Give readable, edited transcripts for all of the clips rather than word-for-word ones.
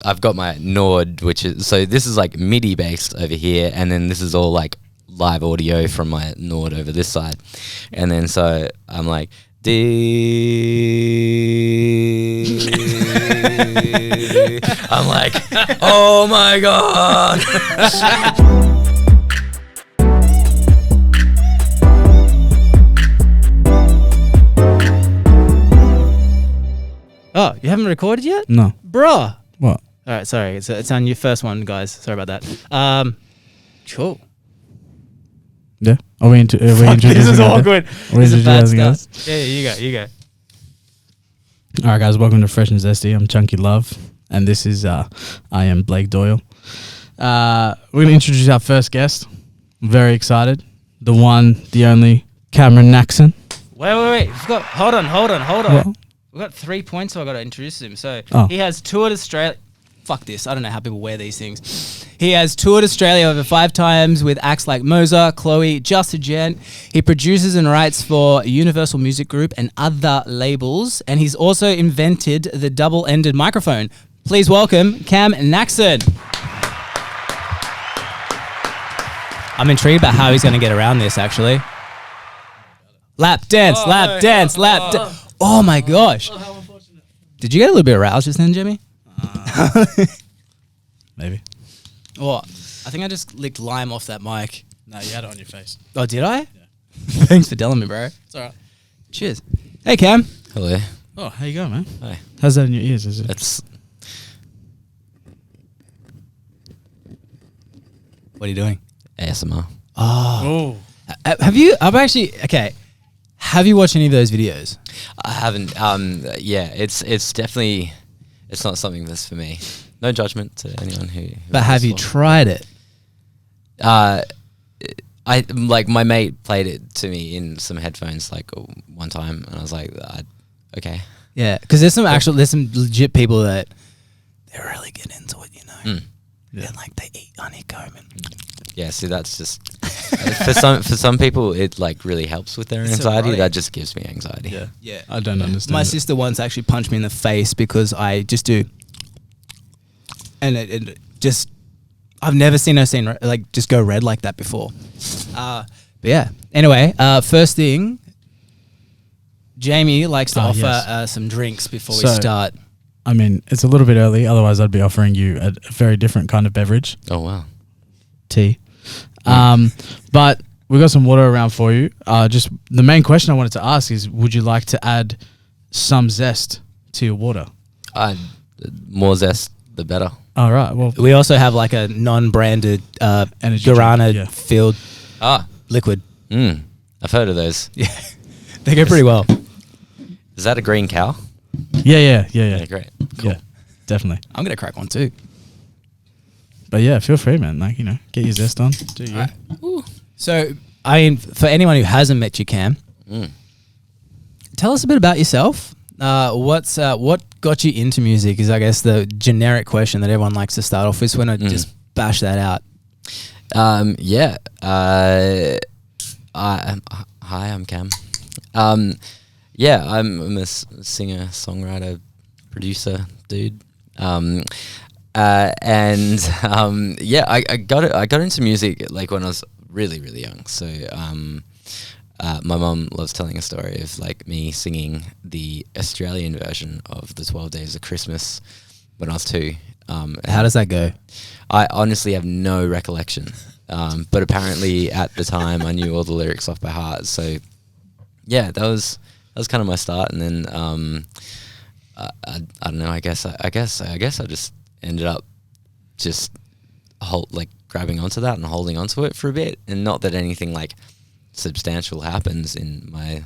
I've got my Nord, which is, so this is like MIDI based over here, and then this is all like live audio from my Nord over this side. And then so I'm like, I'm like, oh my God. Oh, you haven't recorded yet? No. Bruh. What? All right, sorry. It's on your first one, guys. Sorry about that. Cool. Yeah. Are we introducing? This is awkward. We're This is a bad introducing us. start. Yeah, you go. All right, guys. Welcome to Fresh and Zesty. I'm Chunkyluv, and this is I am Blake Doyle. We're gonna introduce our first guest. I'm very excited. The one, the only, Cameron Naxon. Wait. Hold on. What? We've got 3 points, so I got to introduce him. So Oh. he has toured Australia. Fuck this. I don't know how people wear these things. He has toured Australia over 5 times with acts like Moza, CXLOE, Just a Gent. He produces and writes for Universal Music Group and other labels. And he's also invented the double-ended microphone. Please welcome Cam Naxon. I'm intrigued about how he's going to get around this, actually. Lap dance. Oh my gosh. Did you get a little bit aroused just then, Jimmy? Maybe. What? I think I just licked lime off that mic. No, you had it on your face. Oh, did I? Yeah. Thanks for telling me, bro. It's all right. Cheers. Hey, Cam. Hello. Oh, how you going, man? Hi. How's that in your ears? Is it? It's What are you doing? ASMR. Oh. Have you? Have you watched any of those videos? I haven't. Yeah, it's definitely, it's not something that's for me. No judgment to anyone who But have you tried it? I like, my mate played it to me in some headphones like one time, and I was like, okay. Yeah, because there's some legit people that they really get into it, you know. Mm. Yeah. And like they eat honeycomb and Yeah, see, that's just for some people it like really helps with their It's anxiety. erotic. That just gives me anxiety. yeah. I don't understand. My it. sister once actually punched me in the face because I just do, and it just, I've never seen her like just go red like that before. But yeah. Anyway, first thing, Jamie likes to offer yes. some drinks before we So- start. I mean, it's a little bit early. Otherwise, I'd be offering you a very different kind of beverage. Oh wow. Tea. But we got some water around for you. Just the main question I wanted to ask is, would you like to add some zest to your water? More zest, the better. All right. Well, We also have like a non-branded Energy guarana drink, yeah. filled liquid. I've heard of those. Yeah, they go pretty well. Is that a green cow? yeah. Great. Cool. Yeah, definitely. I'm gonna crack one too. But yeah, feel free, man. Like, you know, get your zest on. Do you? Alright. So, I mean, for anyone who hasn't met you, Cam, tell us a bit about yourself. What got you into music is, I guess, the generic question that everyone likes to start off with. So we're gonna just bash that out. Yeah. Hi, I'm Cam. Yeah, I'm a singer, songwriter, producer, dude. Yeah, I got into music like when I was really, really young. So my mum loves telling a story of like me singing the Australian version of the 12 Days of Christmas when I was 2. How does that go? I honestly have no recollection, but apparently at the time I knew all the lyrics off by heart. So yeah, that was kind of my start, and then I don't know. I guess I just ended up just grabbing onto that and holding onto it for a bit, and not that anything like substantial happens in my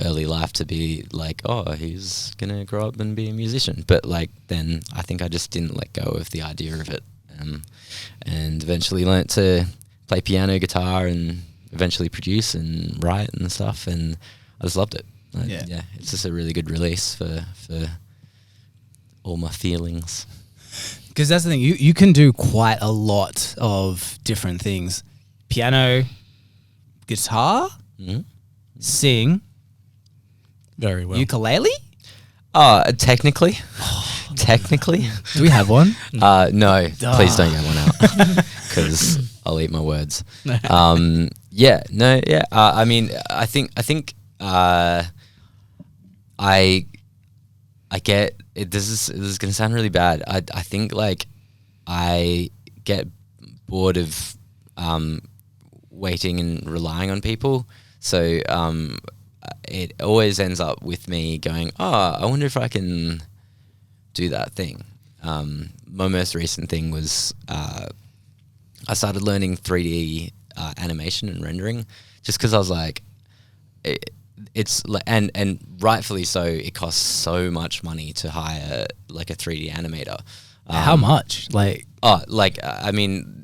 early life to be like, oh, he's gonna grow up and be a musician. But like then I think I just didn't let go of the idea of it, and eventually learnt to play piano, guitar, and eventually produce and write and stuff, and I just loved it. Yeah, it's just a really good release for all my feelings. Because that's the thing, you can do quite a lot of different things: piano, guitar, sing, Very well. ukulele. Technically, Technically, Do we have one? no. Please don't get one out because I'll eat my words. Yeah, no, yeah. I mean, I think I get it. This is gonna sound really bad. I think like I get bored of waiting and relying on people. So it always ends up with me going, oh, I wonder if I can do that thing. My most recent thing was I started learning 3D animation and rendering just because I was like, it's like, and rightfully so, it costs so much money to hire like a 3D animator. How much? Like, I mean,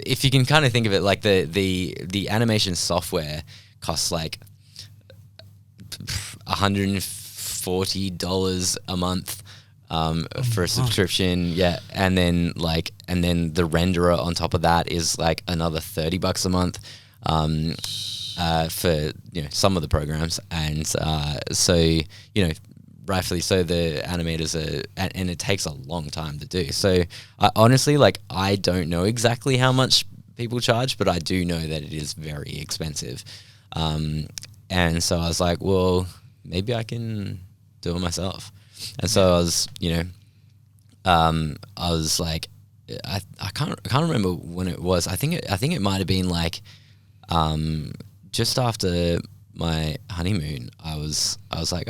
if you can kind of think of it, like the animation software costs like $140 a month for a subscription, yeah, and then the renderer on top of that is like another $30 a month for some of the programs, and so rightfully so, the animators are, and it takes a long time to do. So honestly, like, I don't know exactly how much people charge, but I do know that it is very expensive. And so I was like, well, maybe I can do it myself. And so I was, I was like, I can't remember when it was. I think it might have been like, just after my honeymoon. I was like,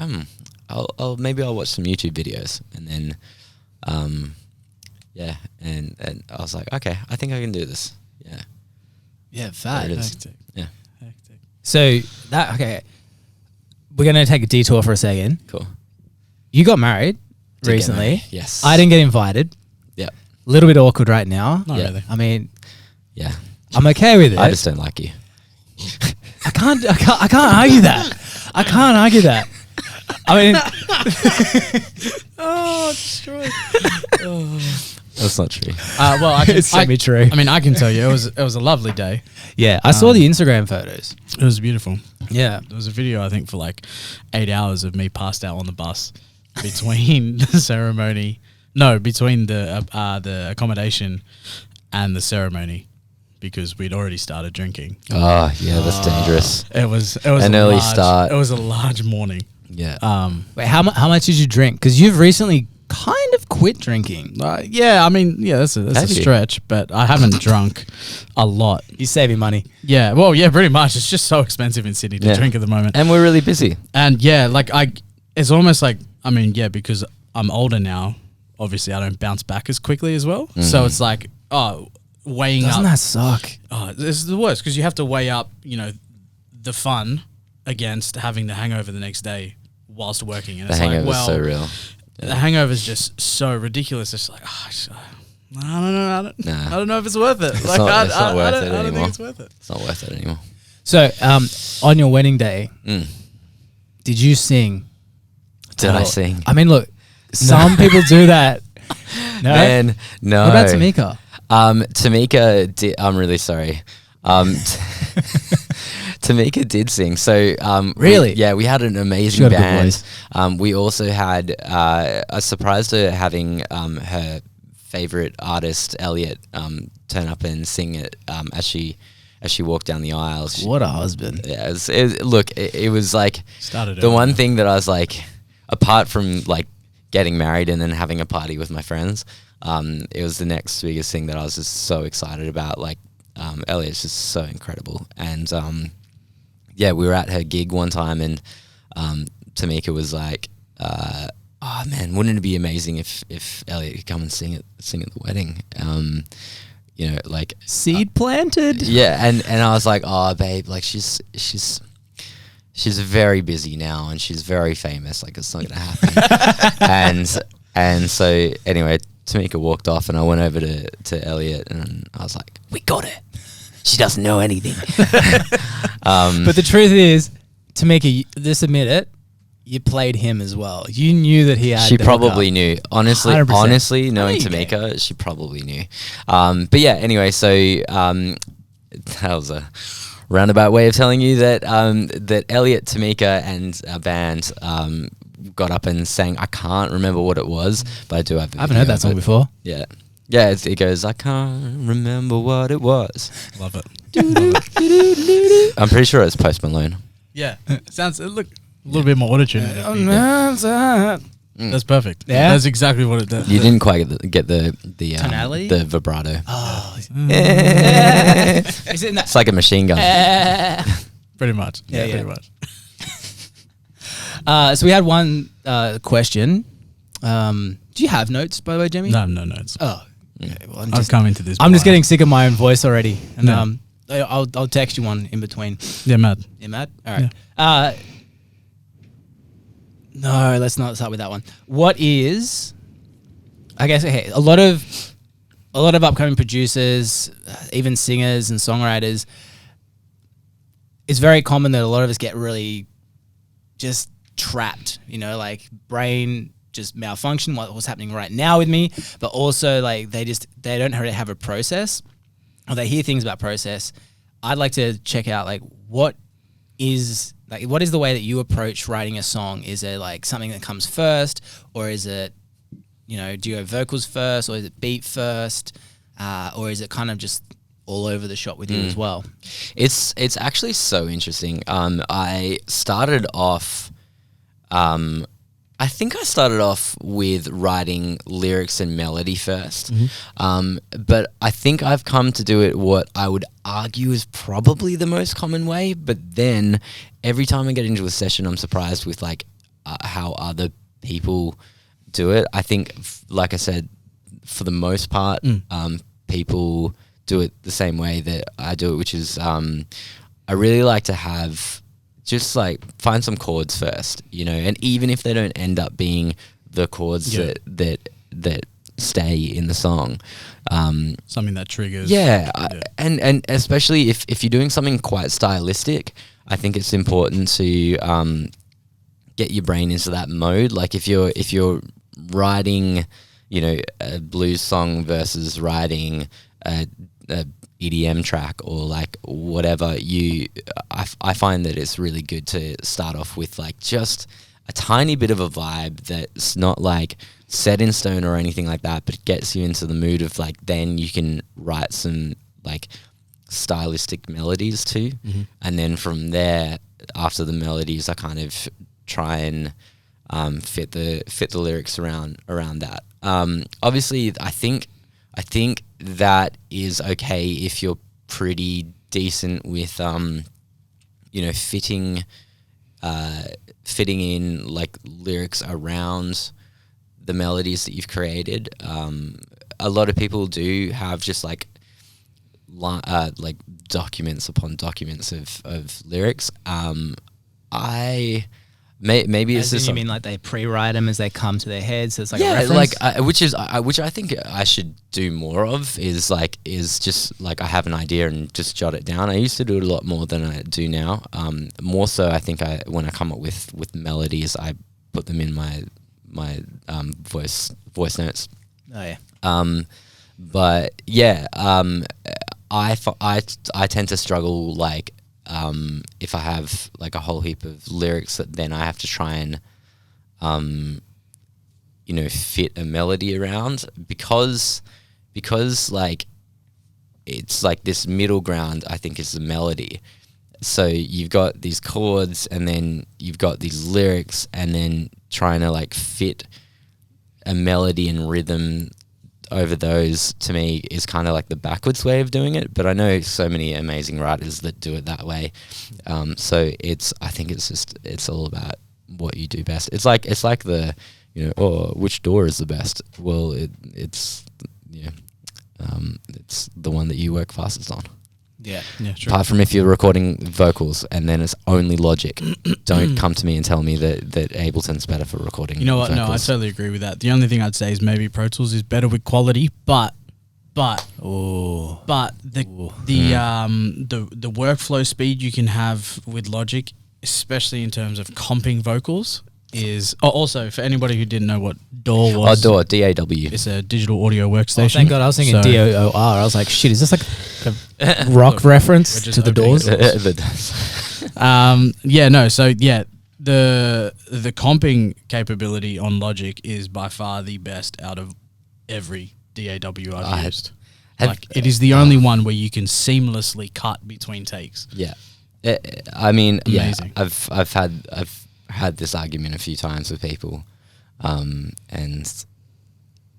maybe I'll watch some YouTube videos, and then, yeah, and I was like, okay, I think I can do this. Yeah. Yeah, fat. Yeah. So we're gonna take a detour for a second. Cool. You got married recently. Get married, yes. I didn't get invited. Yeah. A little bit awkward right now. Not really. I mean, Yeah. I'm okay with it. I just don't like you. I can't argue that. I can't argue that. I mean, destroyed. That's not true. Well, I can, it's semi-true. I mean, I can tell you, it was a lovely day. Yeah, I saw the Instagram photos. It was beautiful. Yeah. There was a video, I think, for like 8 hours of me passed out on the bus between the ceremony. No, between the accommodation and the ceremony, because we'd already started drinking. Oh, yeah, that's dangerous. It was An early start. It was a large morning. Yeah. Wait, how much did you drink? Because you've recently kind of quit drinking. Yeah, I mean, yeah, that's a stretch, but I haven't drunk a lot. You're saving money. Yeah, well, yeah, pretty much. It's just so expensive in Sydney to drink at the moment. And we're really busy. And yeah, like it's almost like, I mean, yeah, because I'm older now, obviously I don't bounce back as quickly as well. Mm-hmm. So it's like, weighing Doesn't up. that suck? Oh, this is the worst because you have to weigh up, the fun against having the hangover the next day whilst working. And The it's hangover's like, well, so real. the hangover is just so ridiculous. It's like, I don't know. Nah. I don't know if it's worth it. It's like, not- I it's not worth it don't anymore. think it's worth it. It's not worth it anymore. So, on your wedding day, did you sing? Did I sing? I mean, look, some people do that. No? Man, no. What about Tamika? Tamika did. I'm really sorry. Tamika did sing. So Really? we had an amazing She got a good band. voice. We also had I surprised her having her favorite artist Elliot turn up and sing it as she walked down the aisles. What a husband. Yeah, it was like Started the early. one thing that I was like, apart from like getting married and then having a party with my friends, it was the next biggest thing that I was just so excited about. Like, Elliot's just so incredible. And we were at her gig one time, and Tamika was like, oh man, wouldn't it be amazing if Elliot could come and sing at the wedding? Like Seed planted. yeah, and I was like, oh babe, like she's very busy now and she's very famous, like it's not gonna happen. and so anyway, Tamika walked off and I went over to Elliot and I was like, we got it. She doesn't know anything. But the truth is, Tamika, just admit it, you played him as well. You knew that he had. She the probably hookup. knew. Honestly, 100%. knowing I know you Tamika, she probably knew. But yeah, anyway, so that was a roundabout way of telling you that that Elliot, Tamika, and our band, got up and sang. I can't remember what it was, but I do have. I haven't heard that song before. Yeah, yeah. It goes. I can't remember what it was. Love it. I'm pretty sure it's Post Malone. Yeah, sounds look a little bit more auto-tune. That's perfect. Yeah? That's exactly what it does. You didn't quite get the Tonality? the vibrato. Oh, is it in that? It's like a machine gun. Pretty much. Yeah, Pretty yeah. much. So we had one question. Do you have notes, by the way, Jamie? No, no notes. Oh, okay. Well, I've come into this. I'm just blind. getting sick of my own voice already, and No. I'll text you one in between. Yeah, mad. You mad? All right. No, let's not start with that one. What is? I guess okay. A lot of upcoming producers, even singers and songwriters. It's very common that a lot of us get really just trapped. You know, like brain just malfunction. What's happening right now with me? But also like they don't really have a process, or they hear things about process. I'd like to check out like what is the way that you approach writing a song? Is it like something that comes first, or is it, you know, do you go vocals first, or is it beat first, or is it kind of just all over the shop with you as well? It's actually so interesting. I started off. I think I started off with writing lyrics and melody first. But I think I've come to do it what I would argue is probably the most common way. But then every time I get into a session, I'm surprised with like how other people do it. I think, like I said, for the most part, people do it the same way that I do it, which is I really like to have just like find some chords first, you know, and even if they don't end up being the chords that stay in the song, Something that triggers. And especially if you're doing something quite stylistic, I think it's important to get your brain into that mode. Like if you're writing, you know, a blues song versus writing a EDM track or like whatever, I find that it's really good to start off with like just a tiny bit of a vibe that's not like set in stone or anything like that, but it gets you into the mood of like, then you can write some like stylistic melodies too. And then from there, after the melodies, I kind of try and fit the lyrics around that. Obviously, I think that is okay if you're pretty decent with you know, fitting in like lyrics around the melodies that you've created. A lot of people do have just like documents upon documents of lyrics. Maybe it's just you mean like they pre-write them as they come to their heads, so it's like a yeah, reference? like which I think I should do more of is just like I have an idea and just jot it down. I used to do it a lot more than I do now. More so, I think when I come up with melodies, I put them in my voice notes. Oh yeah. But yeah, I tend to struggle like. If I have like a whole heap of lyrics that then I have to try and, you know, fit a melody around because like it's like this middle ground, I think, is the melody. So you've got these chords and then you've got these lyrics and then trying to like fit a melody and rhythm over those, to me, is kind of like the backwards way of doing it. But I know so many amazing writers that do it that way. So I think it's all about what you do best. It's like the, you know, which door is the best? Well, it's the one that you work fastest on. Yeah. Yeah, true. Apart from if you're recording vocals and then it's only Logic, don't come to me and tell me that Ableton's better for recording. You know what? vocals. No, I totally agree with that. The only thing I'd say is maybe Pro Tools is better with quality, but the workflow speed you can have with Logic, especially in terms of comping vocals, is also for anybody who didn't know what DAW was. DAW, D-A-W. It's a digital audio workstation. Oh, thank God, I was thinking So- D-O-O-R. I was like, shit, is this like a rock reference We're just to the opening Doors? doors. The So the comping capability on Logic is by far the best out of every DAW I've used. It is the only one where you can seamlessly cut between takes. Yeah. I mean, Amazing. yeah, I've had this argument a few times with people, and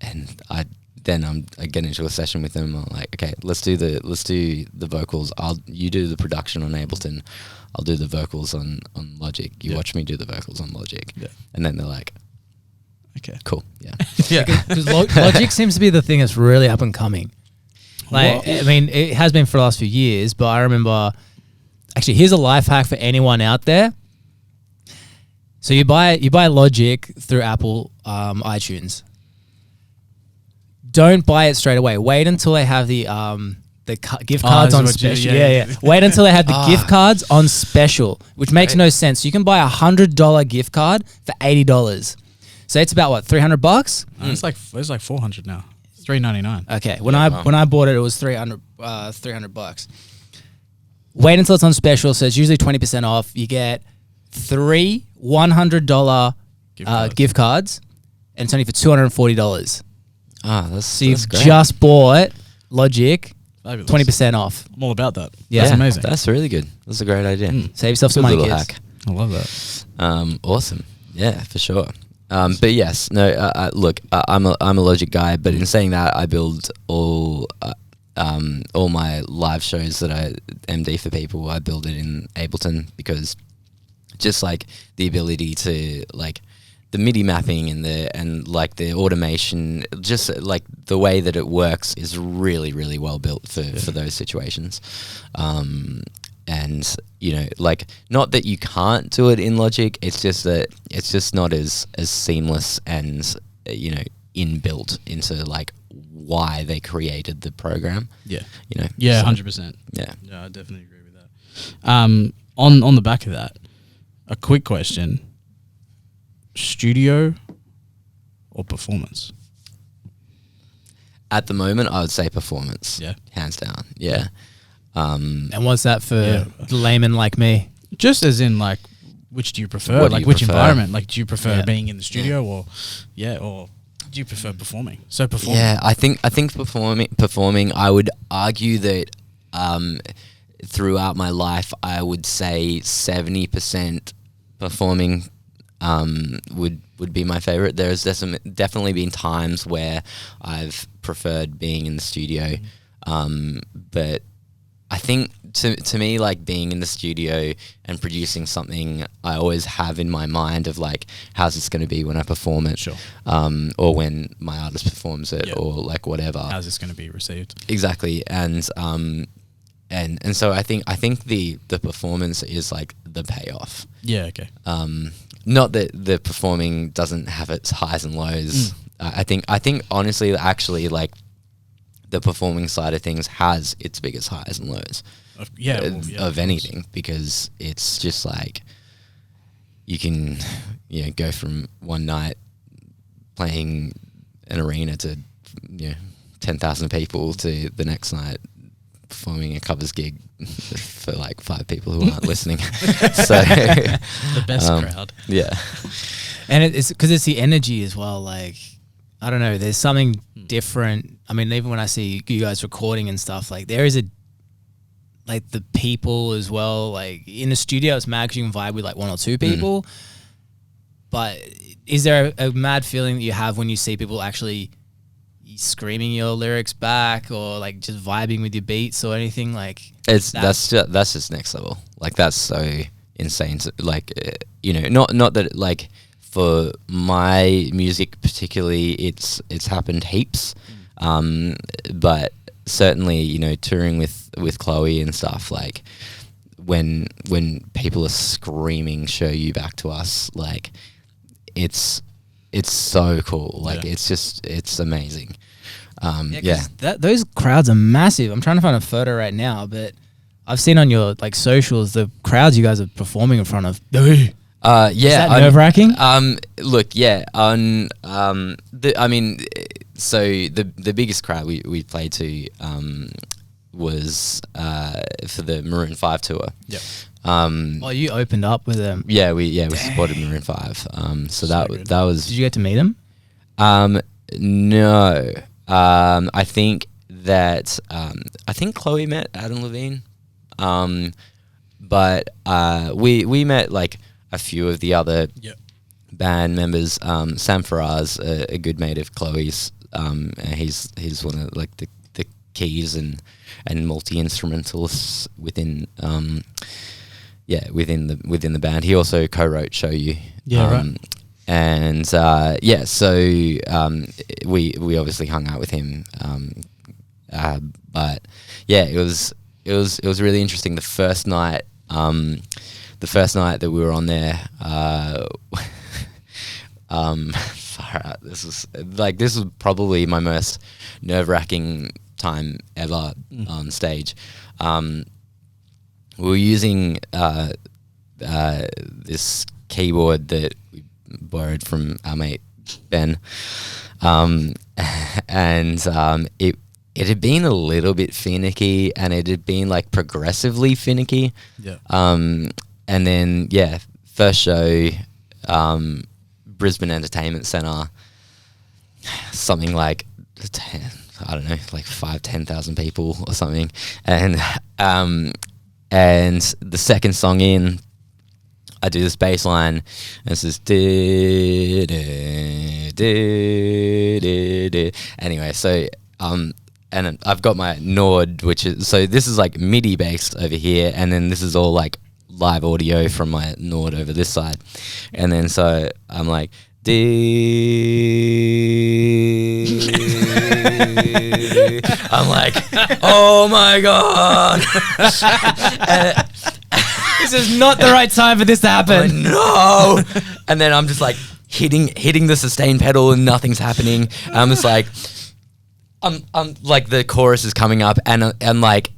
I get into a session with them. I'm like, okay, let's do the vocals. You do the production on Ableton. I'll do the vocals on Logic. You watch me do the vocals on Logic. Yeah. And then they're like, Okay. cool, yeah. Yeah. Because Logic seems to be the thing that's really up and coming. Like, I mean, it has been for the last few years, but I remember. Actually, here's a life hack for anyone out there. So you buy Logic through Apple iTunes. Don't buy it straight away. Wait until they have the gift cards on special. Yeah. Wait until they have the gift cards on special, which makes no sense. You can buy $100 gift card for $80. So it's about what, $300? It's like 400 now. It's $399. Okay. When I bought it, it was $300. Wait until it's on special, so it's usually 20% off. You get 3 $100 gift cards, and it's only for $240. That's You've great. just bought Logic, Fabulous. 20% off. I'm all about that. Yeah. That's amazing. That's really good. That's a great idea. Save yourself some Good money, little kids. hack. I love that. Awesome. Yeah, for sure. But yes, no. Look, I'm a Logic guy, but in saying that, I build all my live shows that I MD for people. I build it in Ableton because just like the ability to like the MIDI mapping and like the automation, just like the way that it works is really, really well built for those situations. And you know, like, not that you can't do it in Logic, it's just that it's just not as seamless and, you know, inbuilt into like why they created the program. Yeah. You know. Yeah, so, 100%. Yeah. Yeah, I definitely agree with that. On the back of that, a quick question: studio or performance? At the moment, I would say performance. Yeah. Hands down. Yeah. And what's that for Yeah. the layman like me? Just as in, like, which do you prefer? What do Like, you which prefer? environment? Like, do you prefer Yeah. being in the studio or do you prefer performing? So performing. Yeah, I think performing. I would argue that throughout my life, I would say 70% performing would be my favorite. There's definitely been times where I've preferred being in the studio, but I think to me, like, being in the studio and producing something, I always have in my mind of like, how's this going to be when I perform it, Sure. or when my artist performs it, Yeah. or like whatever. How's this going to be received? Exactly, and so I think the performance is like the payoff. Yeah. Okay. Not that the performing doesn't have its highs and lows. I think honestly, actually, like, the performing side of things has its biggest highs and lows of anything, because it's just like you can, you know, go from one night playing an arena to, you know, 10,000 people to the next night performing a covers gig for like 5 people who aren't listening. So The best crowd. yeah. And it's because it's the energy as well. Like, I don't know, there's something different. I mean, even when I see you guys recording and stuff, like, there is like the people as well. Like, in the studio, it's mad 'cause you can vibe with like 1 or 2 people. But is there a mad feeling that you have when you see people actually screaming your lyrics back, or like just vibing with your beats or anything? Like, That's just next level. Like, that's so insane. Like, you know, not that like for my music particularly, it's happened heaps, but certainly, you know, touring with Chloe and stuff, like when people are screaming "show you back to us," like it's so cool. Like, it's amazing. Those crowds are massive. I'm trying to find a photo right now, but I've seen on your like socials the crowds you guys are performing in front of. Yeah, Is that nerve-wracking? Look, yeah, so the biggest crowd we played to was for the Maroon 5 tour. Yep. Oh, you opened up with them. Yeah, we supported Maroon 5. So good. that was. Did you get to meet them? No. I think that I think Chloe met Adam Levine. But we met like a few of the other band members. Sam Faraz, a good mate of Chloe's. And he's one of like the keys and multi instrumentalists within within the band. He also co-wrote "Show You." Yeah, right. And so we obviously hung out with him. But yeah, it was really interesting. The first night that we were on there, far out. This was probably my most nerve-wracking time ever on stage. We were using this keyboard that we borrowed from our mate Ben, and it had been a little bit finicky, and it had been like progressively finicky. Yeah. And then first show, Brisbane Entertainment Centre, something like 5,000-10,000 people or something, and the second song in, I do this bass line, and it's just anyway. So and I've got my Nord, which is, so this is like MIDI based over here, and then this is all like live audio from my Nord over this side, and then so I'm like I'm like, oh my god. This is not the right time for this to happen. No. And then I'm just like hitting the sustain pedal and nothing's happening. And I'm just like, I'm like, the chorus is coming up, and like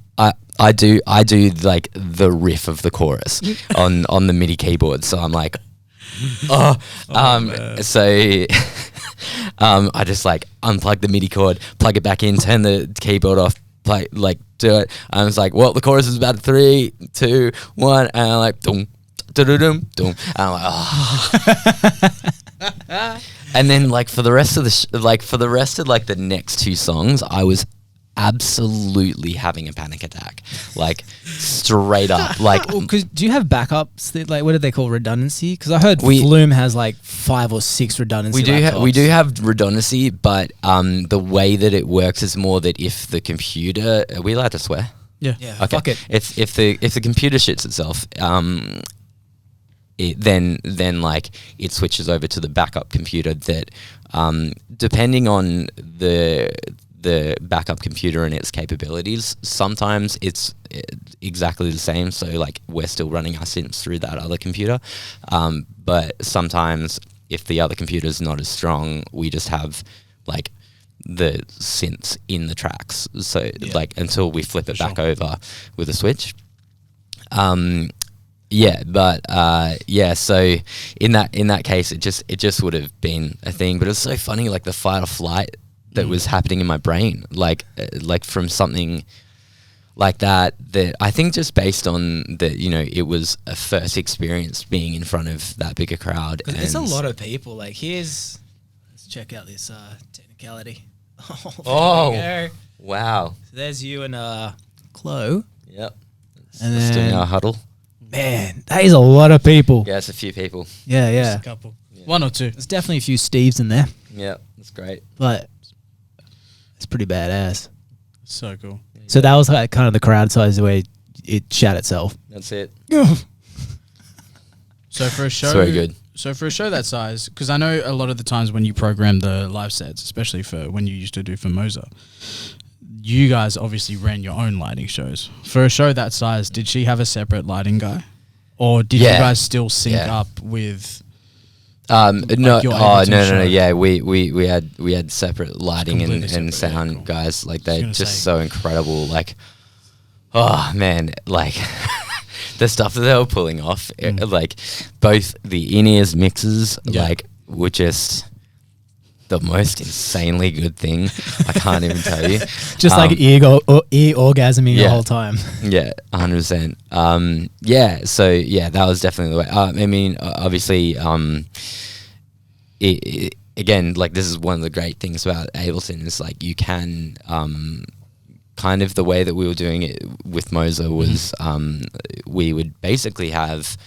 I do like the riff of the chorus on the MIDI keyboard. So I'm like, so I just like unplug the MIDI cord, plug it back in, turn the keyboard off, play, like do it. I was like, well, the chorus is about 3, 2, 1, and I'm like, dum, dum, dum, and I'm like, oh. And then like for the rest of the next 2 songs, I was absolutely having a panic attack, like straight up. Like, because do you have backups? Like, what do they call redundancy? Because I heard Flume has like 5 or 6 redundancy. We do have redundancy, but the way that it works is more that if the computer, are we allowed to swear? Yeah. Okay. Fuck it. If the computer shits itself, then like it switches over to the backup computer that, depending on the backup computer and its capabilities, sometimes it's exactly the same. So like we're still running our synths through that other computer. But sometimes if the other computer is not as strong, we just have like the synths in the tracks. So like until we flip it back over with a switch. So in that case, it just would have been a thing. But it was so funny, like the fight or flight that was happening in my brain, like from something like that I think just based on that, it was a first experience being in front of that bigger crowd. And there's a lot of people. Like, let's check out this technicality. Oh, wow. So there's you and Chloe. Yep. And Let's do then- our huddle. Man, that is a lot of people. Yeah, it's a few people. Yeah. Just a couple. Yeah. 1 or 2. There's definitely a few Steves in there, Yeah, that's great. but it's pretty badass. So cool. So that was like kind of the crowd size where it shat itself. That's it. So for a show, It's very good. So for a show that size, because I know a lot of the times when you program the live sets, especially for when you used to do for Moza, you guys obviously ran your own lighting shows. For a show that size, did she have a separate lighting guy, or did you guys still sync up with? No. your Oh, Ableton no. show? Yeah, we had separate lighting Completely and separate, sound cool. guys. Like I they're was just gonna so incredible. Like, oh man, like the stuff that they were pulling off, like both the in-ears mixes, like were just the most insanely good thing. I can't even tell you. Just like ear orgasming the whole time. Yeah, 100%. Yeah, so yeah, that was definitely the way. I mean, obviously, again, like this is one of the great things about Ableton is like you can kind of the way that we were doing it with Moza was we would basically have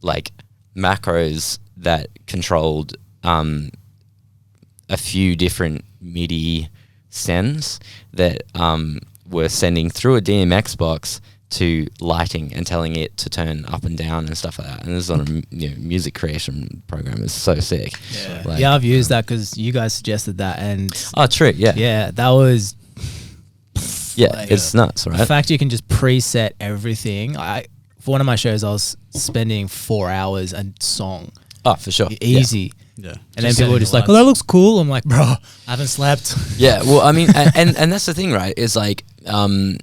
like macros that controlled a few different MIDI sends that were sending through a DMX box to lighting and telling it to turn up and down and stuff like that. And this is on a music creation program. It's so sick. Yeah, like, yeah, I've used that because you guys suggested that, and true. Yeah, yeah, that was it's nuts, right? the fact you can just preset everything. For one of my shows, I was spending 4 hours a song. Oh, for sure, easy. Yeah. And then people were just like, "Oh, that looks cool." I'm like, "Bro, I haven't slept." Yeah, well, I mean, and that's the thing, right? Is like, I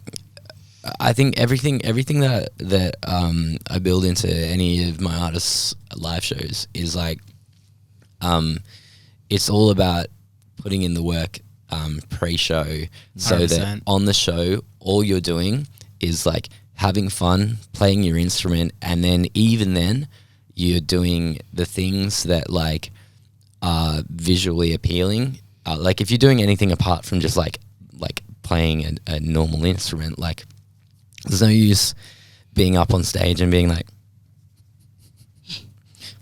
think everything that I build into any of my artists' live shows is like, it's all about putting in the work pre-show, so 100%. that on the show, all you're doing is like having fun, playing your instrument, and then even then, you're doing the things that like are visually appealing. Like if you're doing anything apart from just like playing a normal instrument, like there's no use being up on stage and being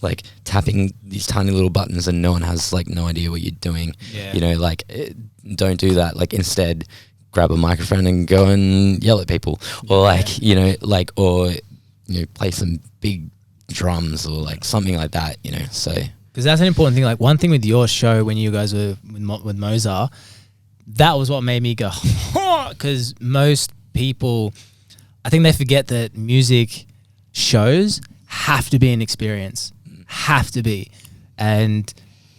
like tapping these tiny little buttons and no one has like no idea what you're doing. Yeah. You know, like don't do that. Like instead grab a microphone and go and yell at people, or like, you know, like, or, you know, play some big drums or like something like that, you know. So because that's an important thing. Like one thing with your show when you guys were with Mozart, that was what made me go, because most people, I think they forget that music shows have to be an experience, have to be, and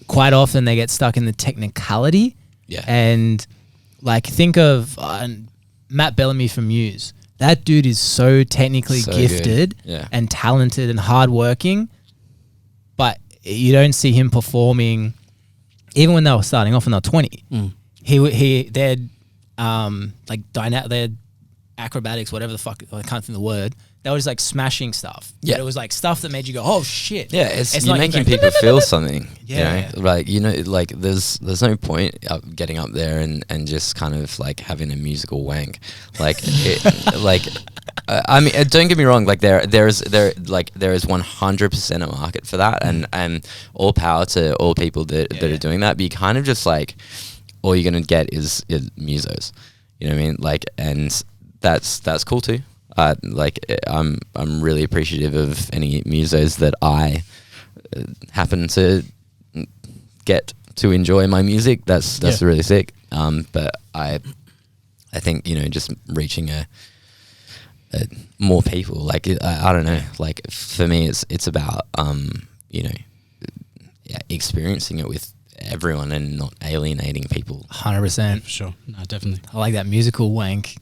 quite often they get stuck in the technicality. Yeah. And like think of Matt Bellamy from Muse. That dude is so technically So gifted and talented and hardworking, but you don't see him performing. Even when they were starting off when they were 20, they had they had acrobatics, whatever the fuck, I can't think of the word. They were just like smashing stuff. Yeah. But it was like stuff that made you go, oh shit. yeah, it's It's you're not making going, people feel something. Yeah. You know, like, you know, like there's no point getting up there and just kind of like having a musical wank. Like, I mean, don't get me wrong. Like there is 100% a market for that, and all power to all people that are doing that. But you kind of just like, all you're gonna get is musos. You know what I mean? Like, and that's cool too. Like I'm really appreciative of any musos that I happen to get to enjoy my music. That's really sick. But I think, you know, just reaching a more people, like I don't know, like for me it's about you know, experiencing it with everyone and not alienating people. 100%. For sure. No, definitely. I like that musical wank.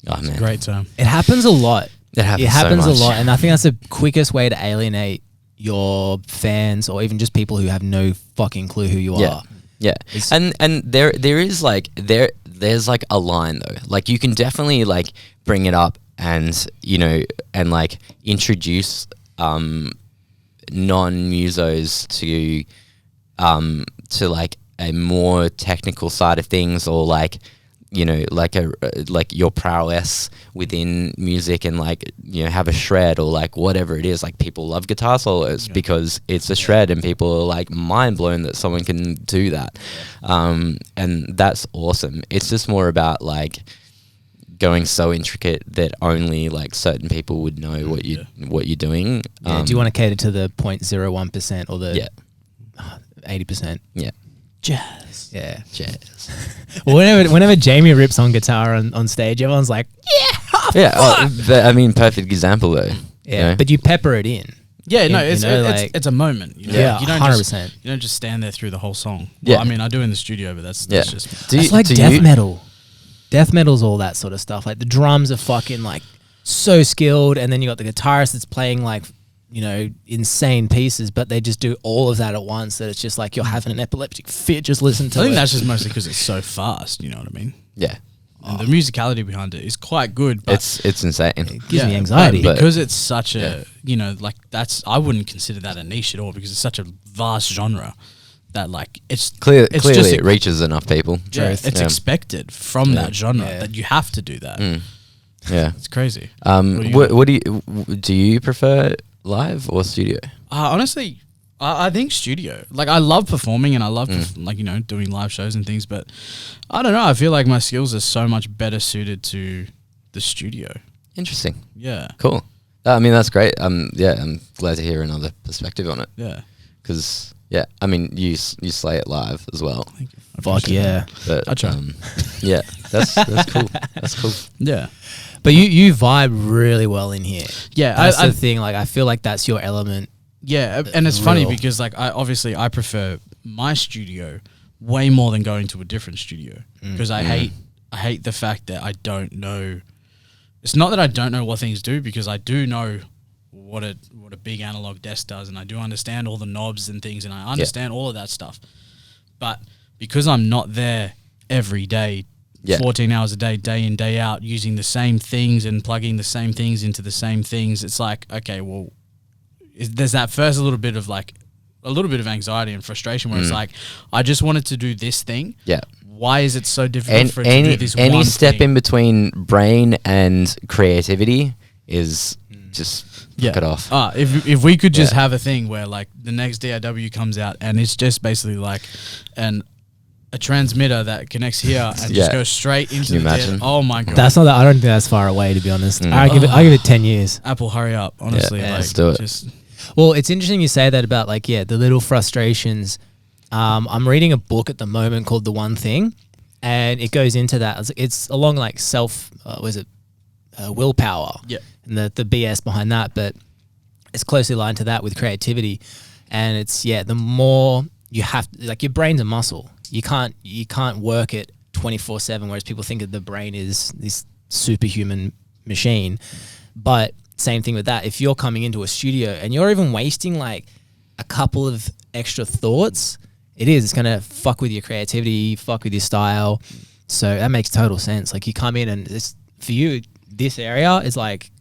Oh man, Great term. It happens a lot. It happens a so much. lot, and I think that's the quickest way to alienate your fans or even just people who have no fucking clue who you are. Yeah, and there is like there's like a line though. Like you can definitely like bring it up and, you know, and like introduce non-musos to like a more technical side of things, or like, you know, like your prowess within music, and like, you know, have a shred or like whatever it is. Like people love guitar solos because it's a shred, and people are like mind blown that someone can do that. And that's awesome. It's just more about like going so intricate that only like certain people would know what you're doing. Do you want to cater to the 0.01% or the 80%? Yeah. Jazz. Yeah. Jazz. Whenever Jamie rips on guitar on stage, everyone's like, but, I mean, perfect example though. yeah. You know? But you pepper it in. Yeah, no, You know, like- it's a moment. You know? Yeah, you don't 100%. You don't just stand there through the whole song. Yeah. Well, I mean, I do in the studio, but that's Yeah. just It's like death metal. Death metal's all that sort of stuff. Like the drums are fucking like so skilled, and then you got the guitarist that's playing like you know, insane pieces, but they just do all of that at once. That it's just like you're having an epileptic fit. Just listen to I think it. that's just mostly because it's so fast. You know what I mean? Yeah. And the musicality behind it is quite good. But It's insane. It gives me anxiety. but because it's such a, you know, like I wouldn't consider that a niche at all because it's such a vast genre that like it's Clearly, just it reaches enough people. it's expected from that genre Yeah. that you have to do that. Yeah. It's crazy. What do you prefer, live or studio? Honestly, I think studio. Like I love performing and I love like, you know, doing live shows and things, but I don't know. I feel like my skills are so much better suited to the studio. Interesting. Yeah. Cool. I mean, that's great. Yeah, I'm glad to hear another perspective on it. Yeah. Because yeah, I mean, you slay it live as well. Thank you. I Fuck appreciate yeah. But I try. yeah, that's cool. That's cool. that. Yeah. But you vibe really well in here. Yeah. That's I the thing. Like, I feel like that's your element. Yeah, and it's funny Real. because like I prefer my studio way more than going to a different studio because I hate the fact that I don't know. It's not that I don't know what things do because I do know what a big analog desk does and I do understand all the knobs and things and I understand all of that stuff. But because I'm not there every day, 14 hours a day, day in, day out, using the same things and plugging the same things into the same things, it's like, okay, well, there's that first a little bit of anxiety and frustration where it's like, I just wanted to do this thing. Yeah. Why is it so difficult for it to do this any one step thing? in between brain and creativity is just fuck it off. If we could just have a thing where like the next DAW comes out and it's just basically like a transmitter that connects here and just goes straight into you the imagine? oh my god. That's not that. I don't think that's far away, to be honest. I give it 10 years. Apple, hurry up, honestly. Yeah, like, let's do it. Just, Well, it's interesting you say that about like, the little frustrations. I'm reading a book at the moment called The One Thing, and it goes into that. It's along like willpower. Yeah. And the BS behind that, but it's closely aligned to that with creativity. And it's, the more you have, like your brain's a muscle. You can't work it 24/7, whereas people think that the brain is this superhuman machine. But same thing with that. If you're coming into a studio and you're even wasting like a couple of extra thoughts, it's going to fuck with your creativity, fuck with your style. So that makes total sense. Like you come in and for you, this area is like,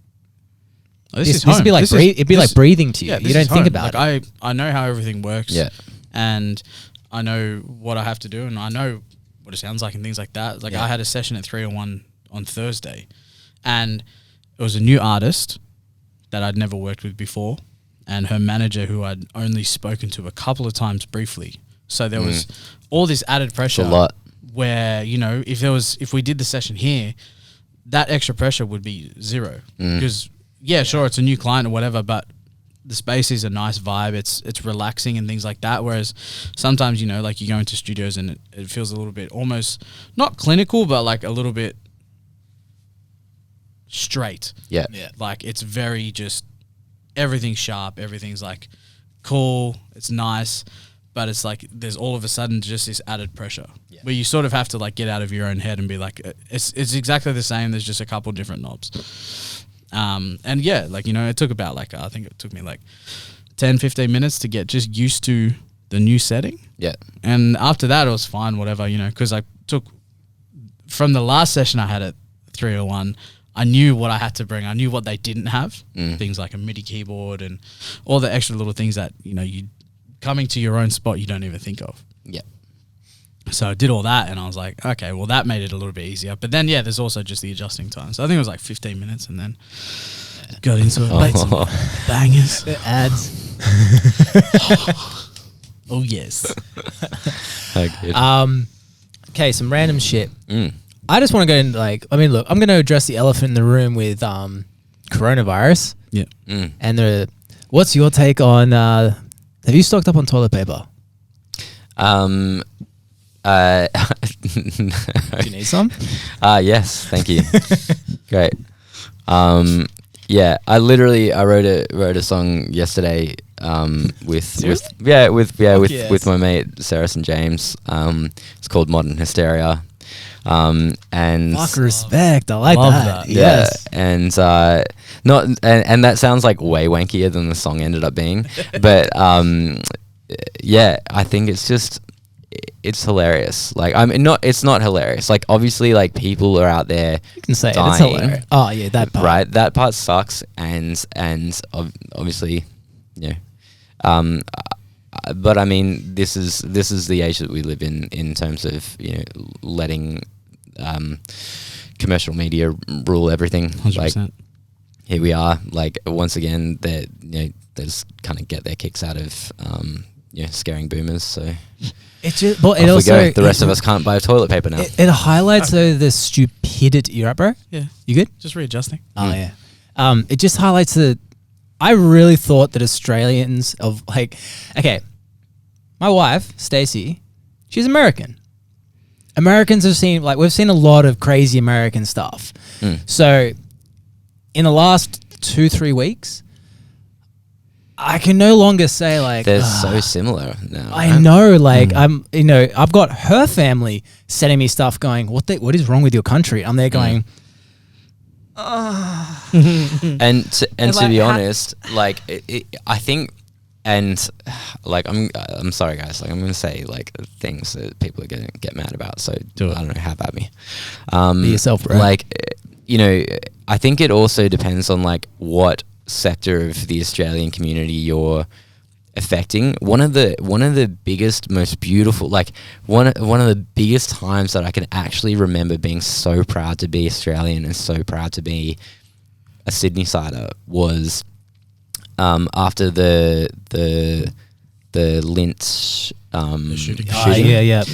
this would be like like breathing to you. You don't think about it. I know how everything works. Yeah. And I know what I have to do and I know what it sounds like and things like that. Like I had a session at 301 on Thursday and it was a new artist that I'd never worked with before and her manager who I'd only spoken to a couple of times briefly. So there was all this added pressure. It's a lot. Where, you know, if we did the session here, that extra pressure would be zero. Because sure, it's a new client or whatever, but the space is a nice vibe. It's relaxing and things like that. Whereas sometimes, you know, like you go into studios and it feels a little bit almost not clinical, but like a little bit straight. Yeah. Like it's very just everything's sharp. Everything's like cool. It's nice. But it's like there's all of a sudden just this added pressure where you sort of have to like get out of your own head and be like, it's exactly the same. There's just a couple different knobs. And like, you know, it took about like, I think it took me like 10, 15 minutes to get just used to the new setting. Yeah. And after that, it was fine, whatever, you know, because I took from the last session I had at 301, I knew what I had to bring. I knew what they didn't have, things like a MIDI keyboard and all the extra little things that, you know, coming to your own spot you don't even think of. Yeah. So I did all that and I was like, okay, well that made it a little bit easier. But then there's also just the adjusting time. So I think it was like 15 minutes and then got into it. Played some bangers. Ads. Oh yes. Okay, some random shit. I just want to go in like, I mean, look, I'm going to address the elephant in the room with coronavirus. Yeah. And what's your take on, have you stocked up on toilet paper? Do you need some? Yes, thank you. Great. I wrote a song yesterday with my mate Sarah and James. It's called Modern Hysteria. And Fuck respect. I like Love that. that. yeah, Yes. and and that sounds like way wankier than the song ended up being, but yeah, I think it's hilarious. Like, I mean, it's not hilarious. Like, obviously, like, people are out there You can say dying, it. It's hilarious. Oh yeah, that part. right? That part sucks, and obviously, you know, but I mean, this is the age that we live in terms of, you know, letting commercial media rule everything. 100%. Like, here we are. Like, once again, they just kind of get their kicks out of you know, scaring boomers. So It just, but off it we also go. The rest of us can't buy toilet paper now. it highlights though the stupidity. You right, bro? Yeah. You good? Just readjusting. Oh yeah. It just highlights the. I really thought that Australians of like, okay, my wife Stacey, she's American. Americans have seen we've seen a lot of crazy American stuff. So, in the last 2-3 weeks, I can no longer say like They're so similar now. I know, like I've got her family sending me stuff going, what is wrong with your country? I'm there going, And to like, be honest, like I think, and like I'm sorry guys, like I'm gonna say like things that people are gonna get mad about. So Do it. I don't know, have at me. be yourself, bro. Like, you know, I think it also depends on like what sector of the Australian community you're affecting. One of the biggest, most beautiful, like one of the biggest times that I can actually remember being so proud to be Australian and so proud to be a Sydney sider was after the Lint shooting. yeah.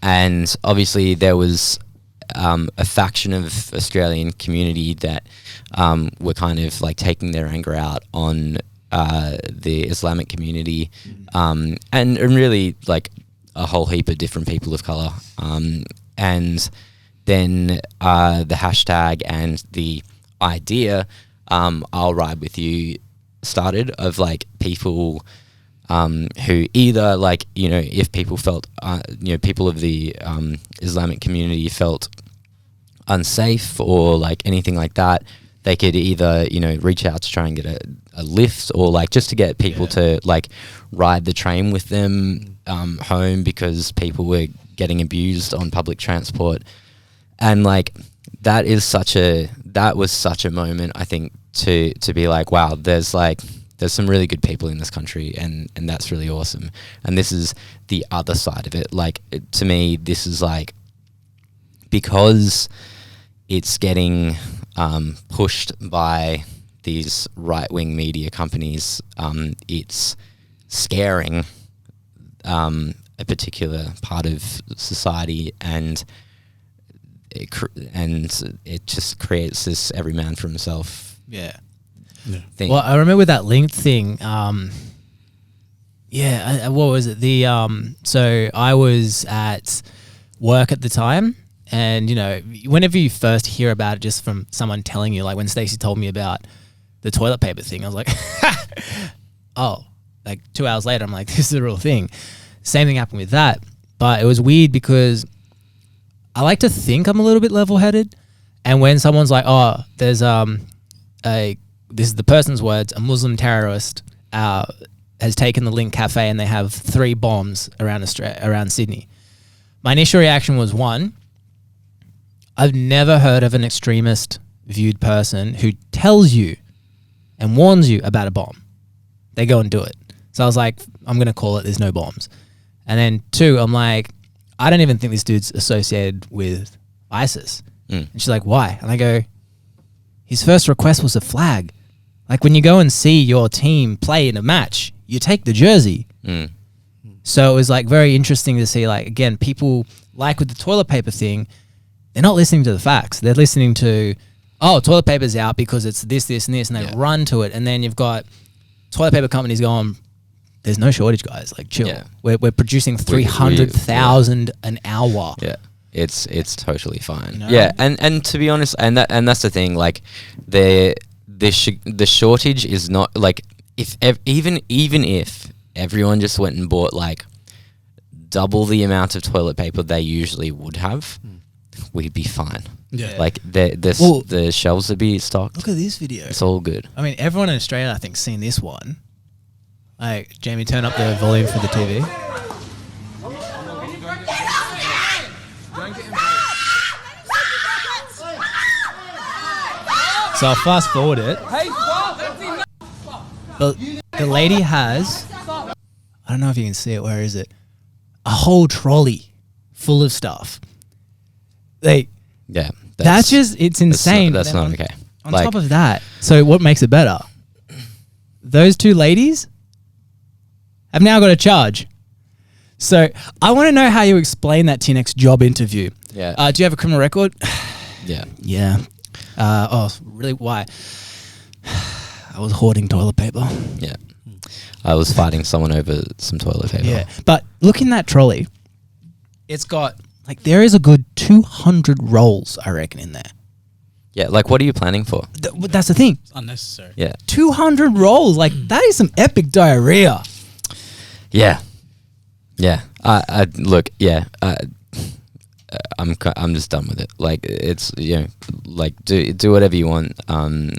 and obviously there was a faction of Australian community that were kind of like taking their anger out on the Islamic community, and really like a whole heap of different people of color. And then the hashtag and the idea, I'll ride with you, started of like people who either like, you know, if people felt, you know, people of the Islamic community felt unsafe or like anything like that, they could either, you know, reach out to try and get a lift or like just to get people to like ride the train with them home because people were getting abused on public transport. And like that was such a moment, I think, to be like, wow, there's some really good people in this country and that's really awesome. And this is the other side of it. Like, to me, this is like, because it's getting pushed by these right-wing media companies, it's scaring a particular part of society, and it just creates this every man for himself thing. Well, I remember that linked thing. What was it? So I was at work at the time, and you know, whenever you first hear about it, just from someone telling you, like when Stacey told me about the toilet paper thing, I was like, oh, like 2 hours later, I'm like, this is a real thing. Same thing happened with that, but it was weird because I like to think I'm a little bit level-headed, and when someone's like, oh, there's this is the person's words, a Muslim terrorist has taken the Link Cafe and they have 3 bombs around Sydney. My initial reaction was, one, I've never heard of an extremist viewed person who tells you and warns you about a bomb. They go and do it. So I was like, I'm going to call it, there's no bombs. And then 2, I'm like, I don't even think this dude's associated with ISIS. And she's like, why? And I go, his first request was a flag. Like when you go and see your team play in a match, you take the jersey. So it was like very interesting to see, like, again, people like with the toilet paper thing, they're not listening to the facts. They're listening to, oh, toilet paper's out because it's this, this, and this, and they run to it. And then you've got toilet paper companies going, there's no shortage, guys. Like, chill. Yeah. We're producing 300,000 an hour. Yeah. It's totally fine. You know? Yeah, and to be honest, and that's the thing. Like, the shortage is not like, even if everyone just went and bought like double the amount of toilet paper they usually would have, we'd be fine. Yeah. Like Well- the shelves would be stocked. Look at this video. It's all good. I mean, everyone in Australia, I think, seen this one. Like, Jamie, turn up the volume for the TV. So I'll fast forward it. The lady has, I don't know if you can see it, where is it? A whole trolley full of stuff. Like, Yeah. that's just, it's insane. That's Then not on- okay. On Like, top of that, so what makes it better? Those two ladies have now got a charge. So I want to know how you explain that to your next job interview. yeah. Do you have a criminal record? Yeah. Yeah. Really? Why? I was hoarding toilet paper. Yeah. I was fighting someone over some toilet paper. Yeah. But look in that trolley. It's got, like, there is a good 200 rolls, I reckon, in there. Yeah. Like, what are you planning for? But that's the thing. It's unnecessary. Yeah. 200 rolls. Like, that is some epic diarrhea. Yeah. Yeah. I look. Yeah. I'm just done with it. Like, it's, you know, like, do whatever you want. And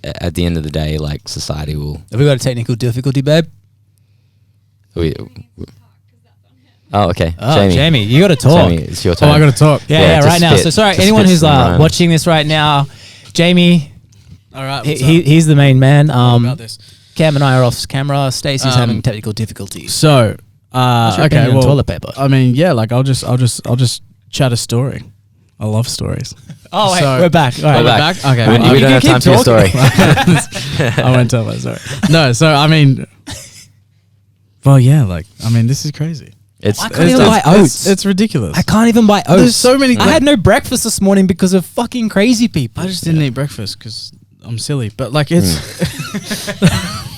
at the end of the day, like, society will. Have we got a technical difficulty, babe? We, oh, okay. Oh, Jamie, you got to talk. Jamie, it's your turn. Oh, I got to talk. Yeah, just right now. spit- So sorry, just anyone spit who's some rhymes. watching this right now, Jamie, All right. he's the main man. about this. Cam and I are off camera. Stacey's Um, having technical difficulties. So, What's your okay, opinion on well, toilet paper? I mean, yeah, like I'll just chat a story. I love stories. Oh, wait, so- we're back. All right, We're We're back. back. Okay, We, well, we you don't have can time keep for your story. I won't tell my story. No, so I mean, well, yeah, like I mean, this is crazy. It's I can't even buy oats. It's ridiculous. I can't even buy oats. There's so many. I had no breakfast this morning because of fucking crazy people. I just didn't eat breakfast because I'm silly. But like it's,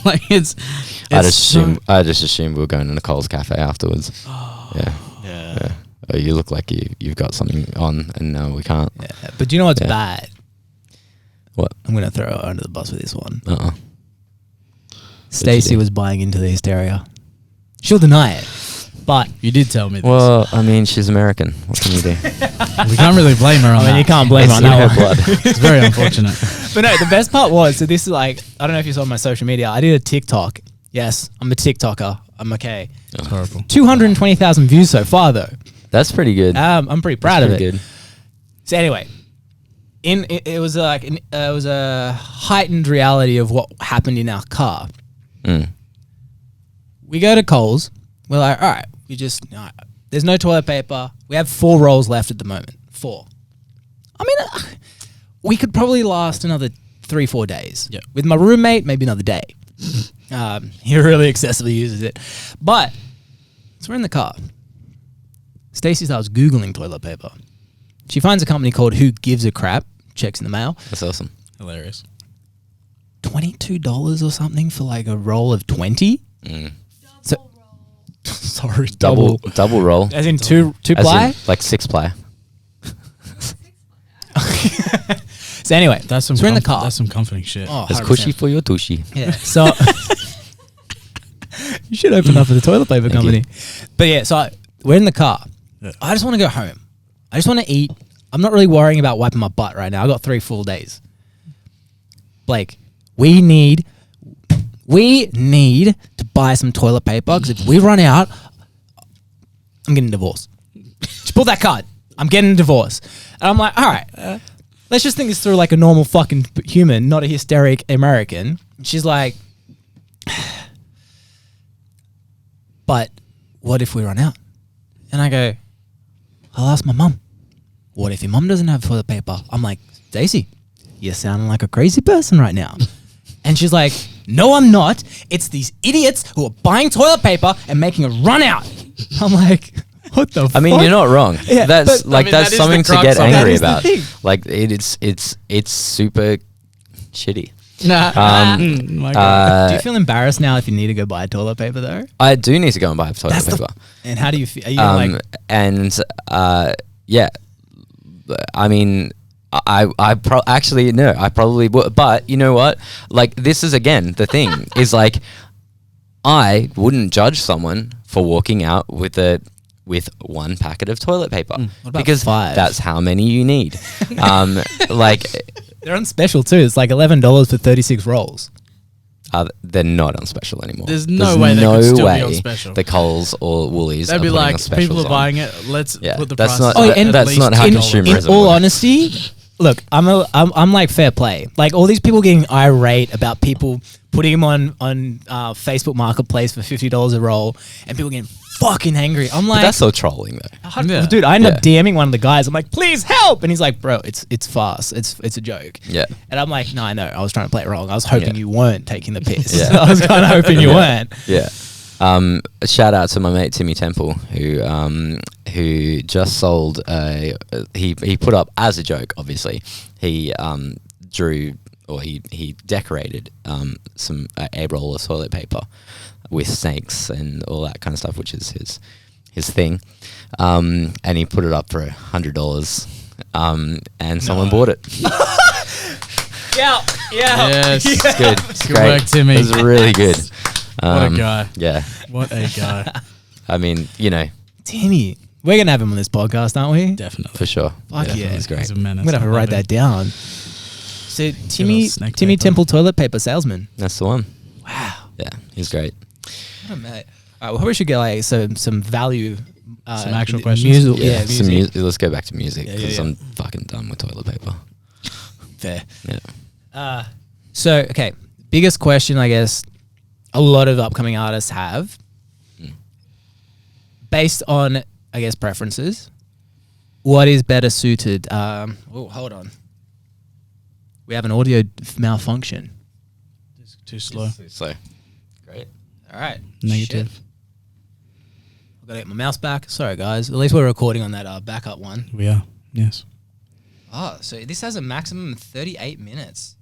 like it's. I just assumed we were going to Nicole's cafe afterwards. Yeah. Yeah. Oh, you look like you've got something on, and no, we can't. Yeah, but do you know what's Yeah. bad? What? I'm going to throw her under the bus with this one. Stacey Stacey was buying into the hysteria. She'll deny it. But You did tell me this. Well, I mean, she's American. What can you do? we can't really blame her on I mean, that. you can't blame her on It's in that her one. blood. It's very unfortunate. But no, the best part was, so this is like, I don't know if you saw my social media. I did a TikTok. Yes, I'm a TikToker. I'm okay. It's horrible. 220,000 views so far, though. That's pretty good. I'm pretty proud of it. Pretty good. So anyway, it was like it was a heightened reality of what happened in our car. Mm. We go to Coles. We're like, all right, there's no toilet paper. We have 4 rolls left at the moment. 4. I mean, we could probably last another 3-4 days. Yeah. With my roommate, maybe another day. He really excessively uses it. But, so we're in the car. Stacey starts Googling toilet paper. She finds a company called Who Gives a Crap. Checks in the mail. That's awesome. Hilarious. $22 or something for like a roll of 20. Mm. So, sorry, Double roll. As in two As ply. in, like 6 ply. So anyway, That's some. so we're in the car. That's some comforting shit. Oh, That's 100%. cushy for your tushy. Yeah. So you should open up a toilet paper Thank company. But yeah, so we're in the car. Yeah. I just want to go home. I just want to eat. I'm not really worrying about wiping my butt right now. I got 3 full days. Blake, we need to buy some toilet paper because if we run out, I'm getting divorced. Just pull that card. I'm getting a divorce. And I'm like, all right, let's just think this through like a normal fucking human, not a hysteric American. She's like, but what if we run out? And I go, I'll ask my mum. What if your mum doesn't have toilet paper? I'm like, Stacey, you're sounding like a crazy person right now. And she's like, no, I'm not. It's these idiots who are buying toilet paper and making a run out. I'm like, what the fuck? I mean, you're not wrong. Yeah, That's but- like I mean, that's that is something the to crux get of it. angry That is the about. thing. Like it's super shitty. Nah. My God. Do you feel embarrassed now if you need to go buy toilet paper though? I do need to go and buy toilet That's the paper. And how do you feel? Are you like, And yeah, I mean, I actually no, I probably would. But you know what? Like, this is again the thing is like, I wouldn't judge someone for walking out with one packet of toilet paper What about because 5? that's how many you need. Like They're on special too. It's like $11 for 36 rolls. they're not on special anymore. There's no way they could still be on way special. the Coles or Woolies They'd are be putting like, on specials people are on. buying it. Let's Yeah, put the that's price. not- Oh, and that's not how in consumerism all works. honesty, look, I'm like fair play. Like all these people getting irate about people putting them on Facebook Marketplace for $50 a roll, and people getting fucking angry. I'm But like, that's so trolling though. Yeah. dude, I end up Yeah. DMing one of the guys. I'm like, please help, and he's like, bro, it's fast. It's a joke. Yeah. And I'm like, no, I know. I was trying to play it wrong. I was hoping Yeah. you weren't taking the piss. Yeah. I was kind of hoping you Yeah. weren't. Yeah. A shout out to my mate Timmy Temple who just sold he put up as a joke, obviously. He drew or he decorated some a roll of toilet paper with snakes and all that kind of stuff, which is his thing. And he put it up for $100. And someone bought it. Yeah. Yes. It's good. It's Good great. work, Timmy. It was really good. What a guy. Yeah. What a guy. I mean, Timmy, we're gonna have him on this podcast, aren't we? Definitely. for sure. Fuck yeah. He's great. He's a menace. I'm gonna have to I write love that him. down. So Timmy snake Timmy paper. Temple toilet paper salesman. That's the one. Wow. Yeah, he's great. Oh, mate. All right, well, probably should get like some value. Some actual m- questions? Music, yeah, some music. let's go back to music Yeah, because yeah. I'm fucking done with toilet paper. Fair. Yeah. So okay, biggest question I guess a lot of upcoming artists have, based on I guess preferences. What is better suited? Oh, hold on. We have an audio malfunction. It's too slow. So great. All right. Negative. Shit. I've got to get my mouse back. Sorry, guys. At least we're recording on that backup one. We are. Yes. Oh, so this has a maximum of 38 minutes.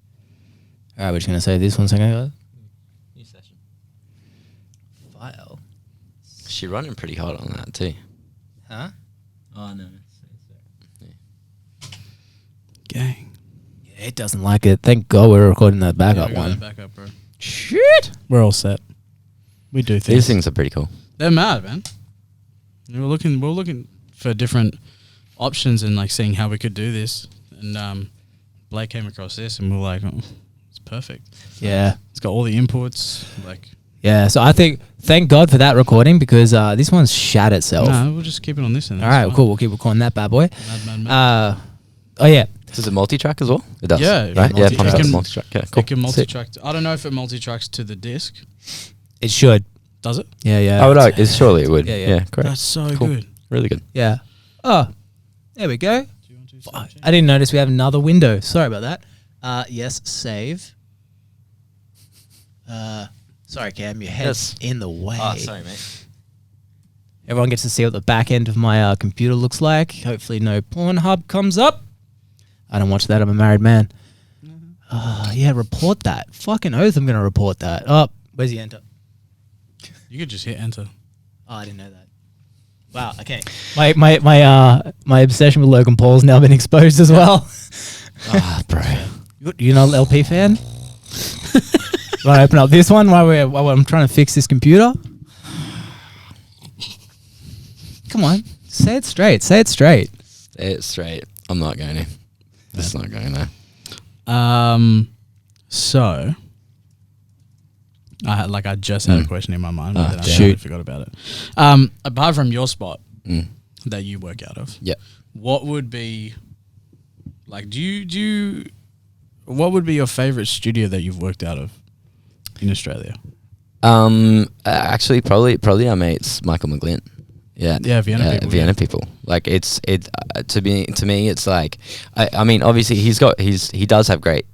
All right, we're just going to say this 1 second, guys. New session. File. She running pretty hot on that too. Huh? Oh no. Gang. Yeah, it doesn't like it. Thank God we're recording that backup one. Backup, bro. Shit. We're all set. We do things. These things are pretty cool. They're mad, man. We're looking for different options and like seeing how we could do this. And Blake came across this and we were like, oh, it's perfect. Yeah. It's got all the inputs. Like, Yeah, so I think, thank God for that recording because this one's shat itself. no, we'll just keep it on this. And All right, cool. We'll keep recording that bad boy. Mad. Oh, yeah. Does it multi-track as well? It does. Yeah, Right. Yeah. multi- Pumps it up can- multi-track. Yeah. Cool. It can Sick. multi-track. I don't know if it multi-tracks to the disc. It should. Does it? Yeah, yeah. I would argue. Surely it would. Yeah, Yeah. yeah. Correct. That's so Cool. good. Really good. Yeah. Oh, there we go. Do you want to Fuck, I didn't notice we have another window. Sorry about that. Yes, save. Sorry, Cam, your head's in the way. mate. Everyone gets to see what the back end of my computer looks like. Hopefully no Pornhub comes up. I don't watch that. I'm a married man. Yeah, report that. Fucking oath I'm going to report that. Oh, where's the enter? You could just hit enter. Oh, I didn't know that. Wow, okay. My obsession with Logan Paul's now been exposed as well. Ah, bro. You not an LP fan? Want to open up this one while I'm trying to fix this computer? Come on, say it straight. Say it straight. Say it straight. I'm not going to. It's not going there. So I just had a question in my mind, but then I damn. totally forgot about it. Apart from your spot Mm. that you work out of, Yeah. what would be like? What would be your favorite studio that you've worked out of in Australia? Actually, probably our mates Michael McGlynn. Yeah, Yeah, Vienna people, Vienna yeah. people. Like to me, it's like I mean, obviously he does have great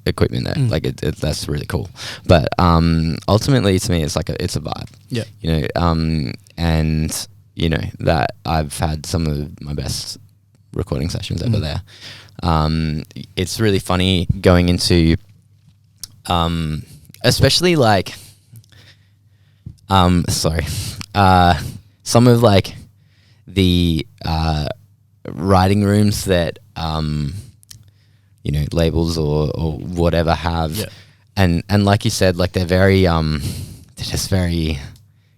equipment there. Like that's really cool. But ultimately, to me, it's like it's a vibe. Yeah. You know, and you know that I've had some of my best recording sessions over there. It's really funny going into, especially like, some of like the writing rooms that you know, labels or whatever have, Yeah. and like you said, like they're very they're just very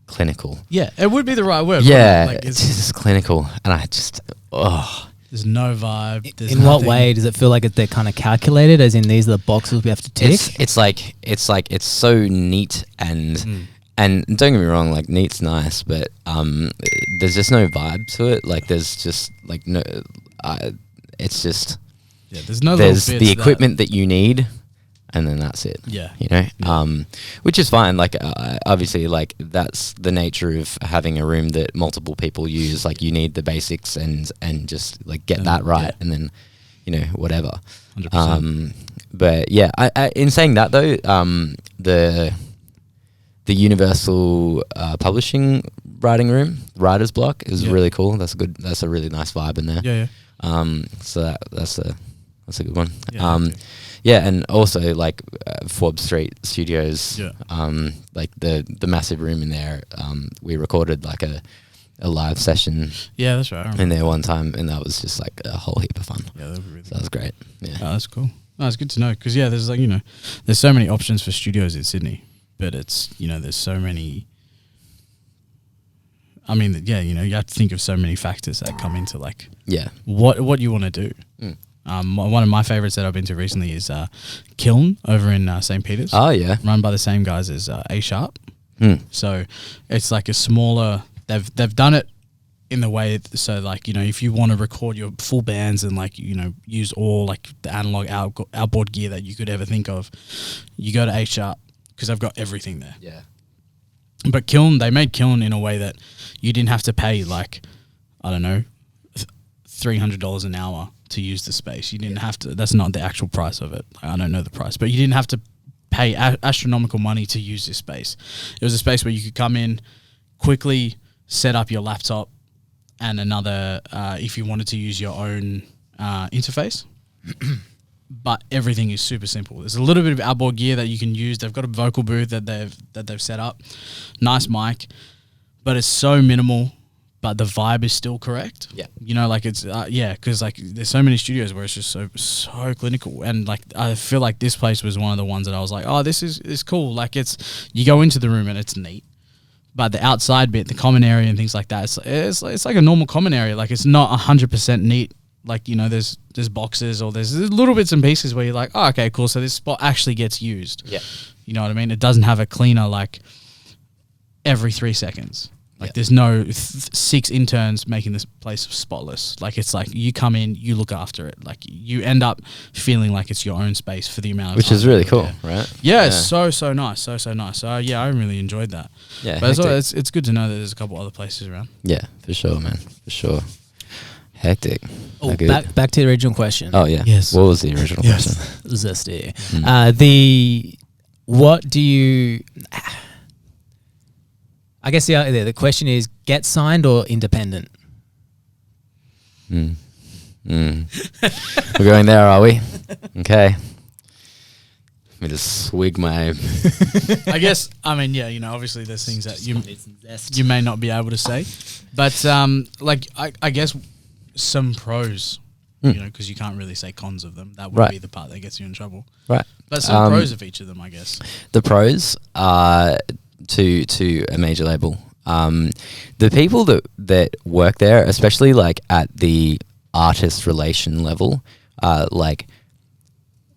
clinical. Yeah, it would be the right word. Yeah, like it's just clinical, and I just there's no vibe. There's In what nothing. way does it feel like they're kind of calculated? As in, these are the boxes we have to tick. it's so neat and don't get me wrong, like neat's nice, but there's just no vibe to it. Like there's just like no, it's just there's no. There's little the bits equipment that you need, and then that's it. Yeah. you know, which is fine. Like obviously, like that's the nature of having a room that multiple people use. Like you need the basics and just like get that right, and then whatever. 100%. But yeah, I in saying that though, the Universal Publishing writing room, writer's block, is really cool. That's a really nice vibe in there. Yeah. So that's a good one. Yeah. And also like Forbes Street Studios. Yeah. Like the massive room in there. We recorded like a live session Yeah, that's right. I remember. in there one time, and that was just like a whole heap of fun. Yeah, that would be really. So that was great. Yeah. Oh, that's cool. No, it's good to know because there's like there's so many options for studios in Sydney, but it's there's so many. I mean, you have to think of so many factors that come into like Yeah. what you want to do. One of my favorites that I've been to recently is Kiln over in St. Peter's. Oh yeah. Run by the same guys as A Sharp. So it's like a smaller. They've done it in the way so like if you want to record your full bands and like use all like the analog outboard gear that you could ever think of, you go to A Sharp because they've got everything there. Yeah. But Kiln, they made Kiln in a way that you didn't have to pay like I don't know $300 an hour to use the space. You didn't have to. That's not the actual price of it. I don't know the price, but you didn't have to pay astronomical money to use this space. It was a space where you could come in, quickly set up your laptop and another if you wanted to use your own interface. But everything is super simple. There's a little bit of outboard gear that you can use. They've got a vocal booth that they've set up. Nice mic, but it's so minimal. But the vibe is still correct. Yeah. Like it's because like there's so many studios where it's just so clinical, and like I feel like this place was one of the ones that I was like, oh, this is cool. Like it's you go into the room and it's neat, but the outside bit, the common area and things like that, it's like a normal common area. Like it's not 100% neat. Like there's boxes or there's little bits and pieces where you're like, oh, okay, cool. So this spot actually gets used. Yeah. You know what I mean? It doesn't have a cleaner like every 3 seconds. Like there's no 6 interns making this place spotless. Like it's like you come in, you look after it. Like you end up feeling like it's your own space for the amount of Which time is really you're cool, there. right? Yeah, it's so nice, so nice. So yeah, I really enjoyed that. Yeah. But hectic. it's good to know that there's a couple other places around. Yeah, for sure, man. For sure. Hectic. Oh, How good. back to the original question. Oh yeah. Yes. What was the original question? Zesty. What do you? I guess the question is: get signed or independent? We're going there, are we? Okay. Let me just swig my. I guess I mean obviously there's things that you may not be able to say, but like I guess some pros, because you can't really say cons of them. That would be the part that gets you in trouble. Right. But some pros of each of them, I guess. The pros are to a major label. The people that work there, especially like at the artist relation level, like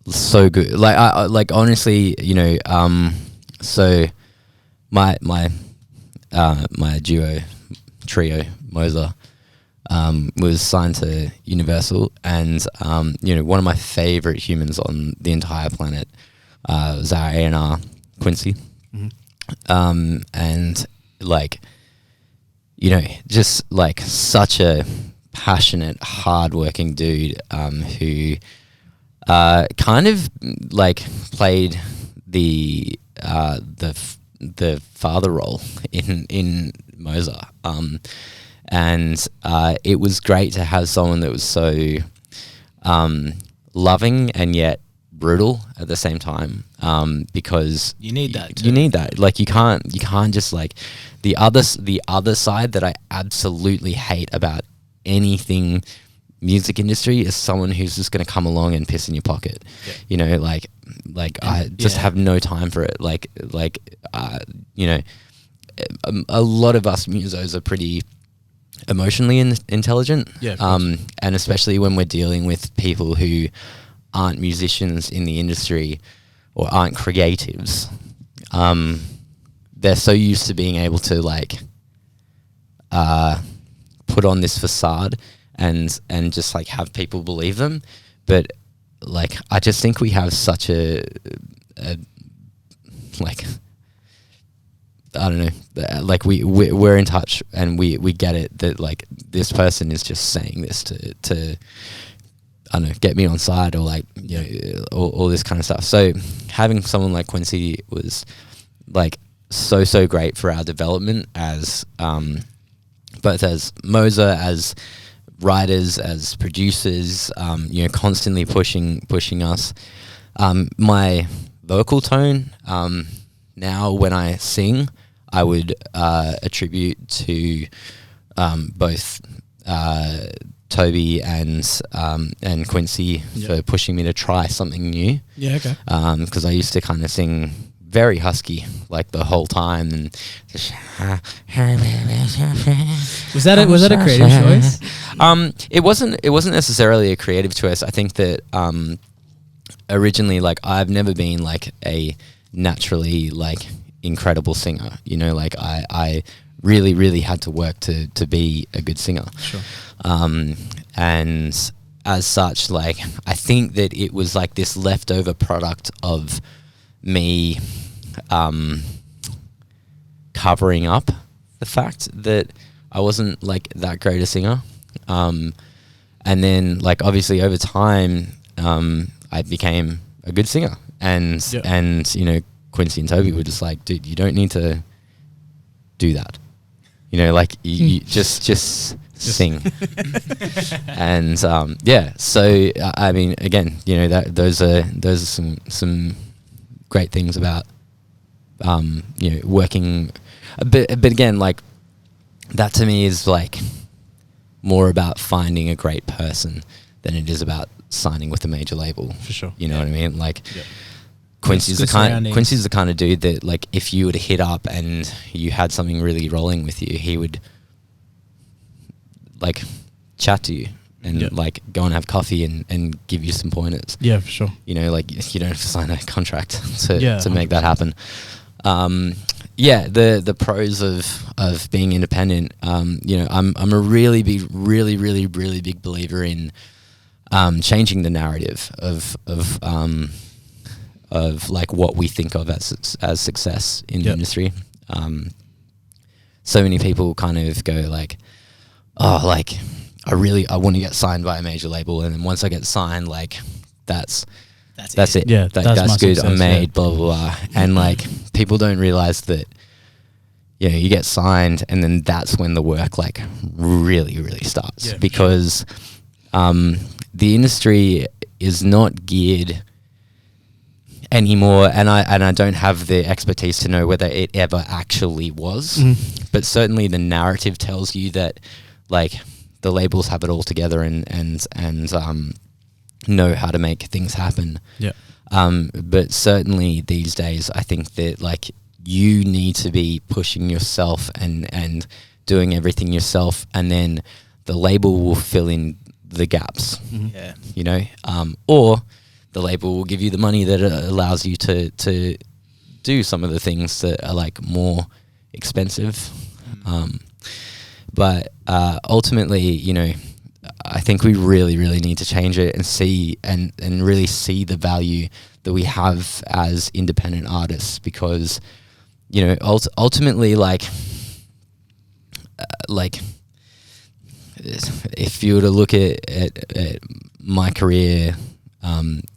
so good. Like I like honestly, so my trio Moser was signed to Universal, and one of my favorite humans on the entire planet was our A&R Quincy. And like just like such a passionate, hardworking dude who kind of like played the father role in Moser. And it was great to have someone that was so loving and yet brutal at the same time, because You need that too. You need that. Like you can't just like the other side that I absolutely hate about anything music industry is someone who's just going to come along and piss in your pocket. I just have no time for it. a lot of us musos are pretty emotionally intelligent. Yeah, of course. And especially when we're dealing with people who aren't musicians in the industry or aren't creatives, they're so used to being able to like put on this facade and just like have people believe them. But like, I just think we have such a like, I don't know, like we're in touch and we get it that like this person is just saying this to I don't know, get me on side or like, you know, all this kind of stuff. So having someone like Quincy was like so great for our development as both as Moser, as writers, as producers, you know, constantly pushing us. My vocal tone, now when I sing, I would attribute to both Toby and Quincy for pushing me to try something new. Yeah, okay. Because I used to kind of sing very husky like the whole time, and Was that a creative choice? It wasn't necessarily a creative choice. I think that originally, like, I've never been like a naturally like incredible singer, you know, like I really had to work to be a good singer. Sure. And as such, like, I think that it was like this leftover product of me covering up the fact that I wasn't like that great a singer. And then like obviously over time I became a good singer, and you know, Quincy and Toby were just like, dude, you don't need to do that, you know, like you just sing. And yeah, so I mean, again, you know, that those are some great things about you know, working but again, like, that to me is like more about finding a great person than it is about signing with a major label. For sure. You know what I mean? Like, Yeah. Quincy's Good the kind surroundings. Quincy's the kind of dude that, like, if you were to hit up and you had something really rolling with you, he would like chat to you and like go and have coffee and give you some pointers. Yeah, for sure. You know, like, you don't have to sign a contract to Yeah, make that happen. Yeah, the pros of being independent. You know, I'm a really big believer in changing the narrative of like what we think of as success in the industry. So many people kind of go like, oh, like, I want to get signed by a major label, and then once I get signed, like, that's it. Yeah, That that's my guy's good. success, I'm made. yeah. Blah blah blah. And like, people don't realize that, you know, you get signed, and then that's when the work like really starts. Yeah, for because the industry is not geared anymore, and I don't have the expertise to know whether it ever actually was, but certainly the narrative tells you that, like, the labels have it all together and know how to make things happen. Yeah. But certainly these days, I think that, like, you need to be pushing yourself and doing everything yourself, and then the label will fill in the gaps. Yeah. You know, or the label will give you the money that allows you to do some of the things that are like more expensive. But ultimately, you know, I think we really need to change it and see and really see the value that we have as independent artists, because, you know, ultimately, like if you were to look at my career,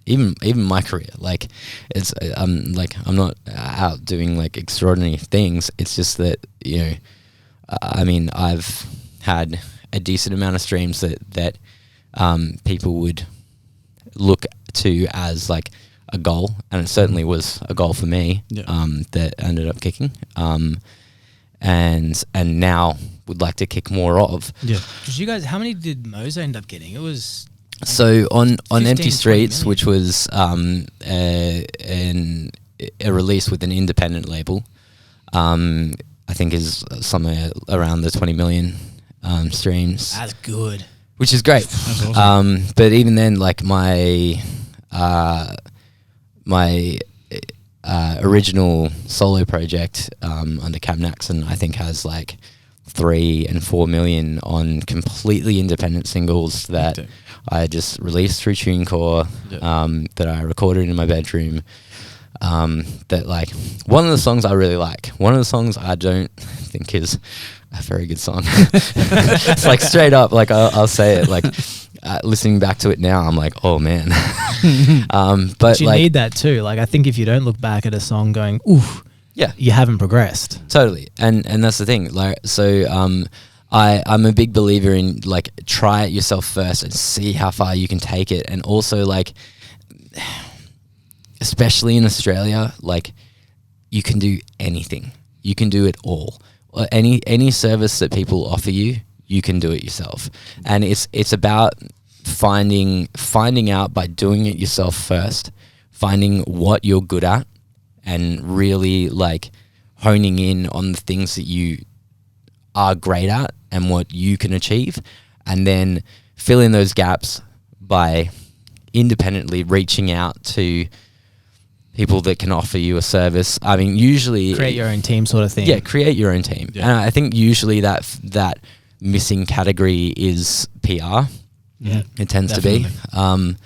even my career, like, it's like, I'm not out doing like extraordinary things. It's just that, you know, I mean, I've had a decent amount of streams that people would look to as like a goal, and it certainly was a goal for me. That ended up kicking, and now would like to kick more of. Yeah. Did you guys? How many did Mozo end up getting? It was So on 15, Empty 20 Streets, million. which was a release with an independent label, I think is somewhere around the 20 million streams, That's good. which is great. That's awesome. But even then, like my original solo project under Cam Naxon, I think has like 3 and 4 million on completely independent singles that Okay. I just released through TuneCore, that I recorded in my bedroom. That like one of the songs I really like. One of the songs I don't think is a very good song. It's like straight up, like I'll say it. Like listening back to it now, I'm like, oh man. But But you like, need that too. Like I think if you don't look back at a song going, ooh, yeah, you haven't progressed. totally. And that's the thing. Like, so I'm a big believer in like try it yourself first and see how far you can take it. And also like, especially in Australia, like you can do anything. You can do it all. Any service that people offer you, you can do it yourself. And it's about finding out by doing it yourself first, finding what you're good at and really like honing in on the things that you are great at and what you can achieve, and then fill in those gaps by independently reaching out to people that can offer you a service. I mean, usually Create your own team sort of thing. yeah, create your own team. Yeah. And I think usually that missing category is PR. Yeah, It tends definitely. to be.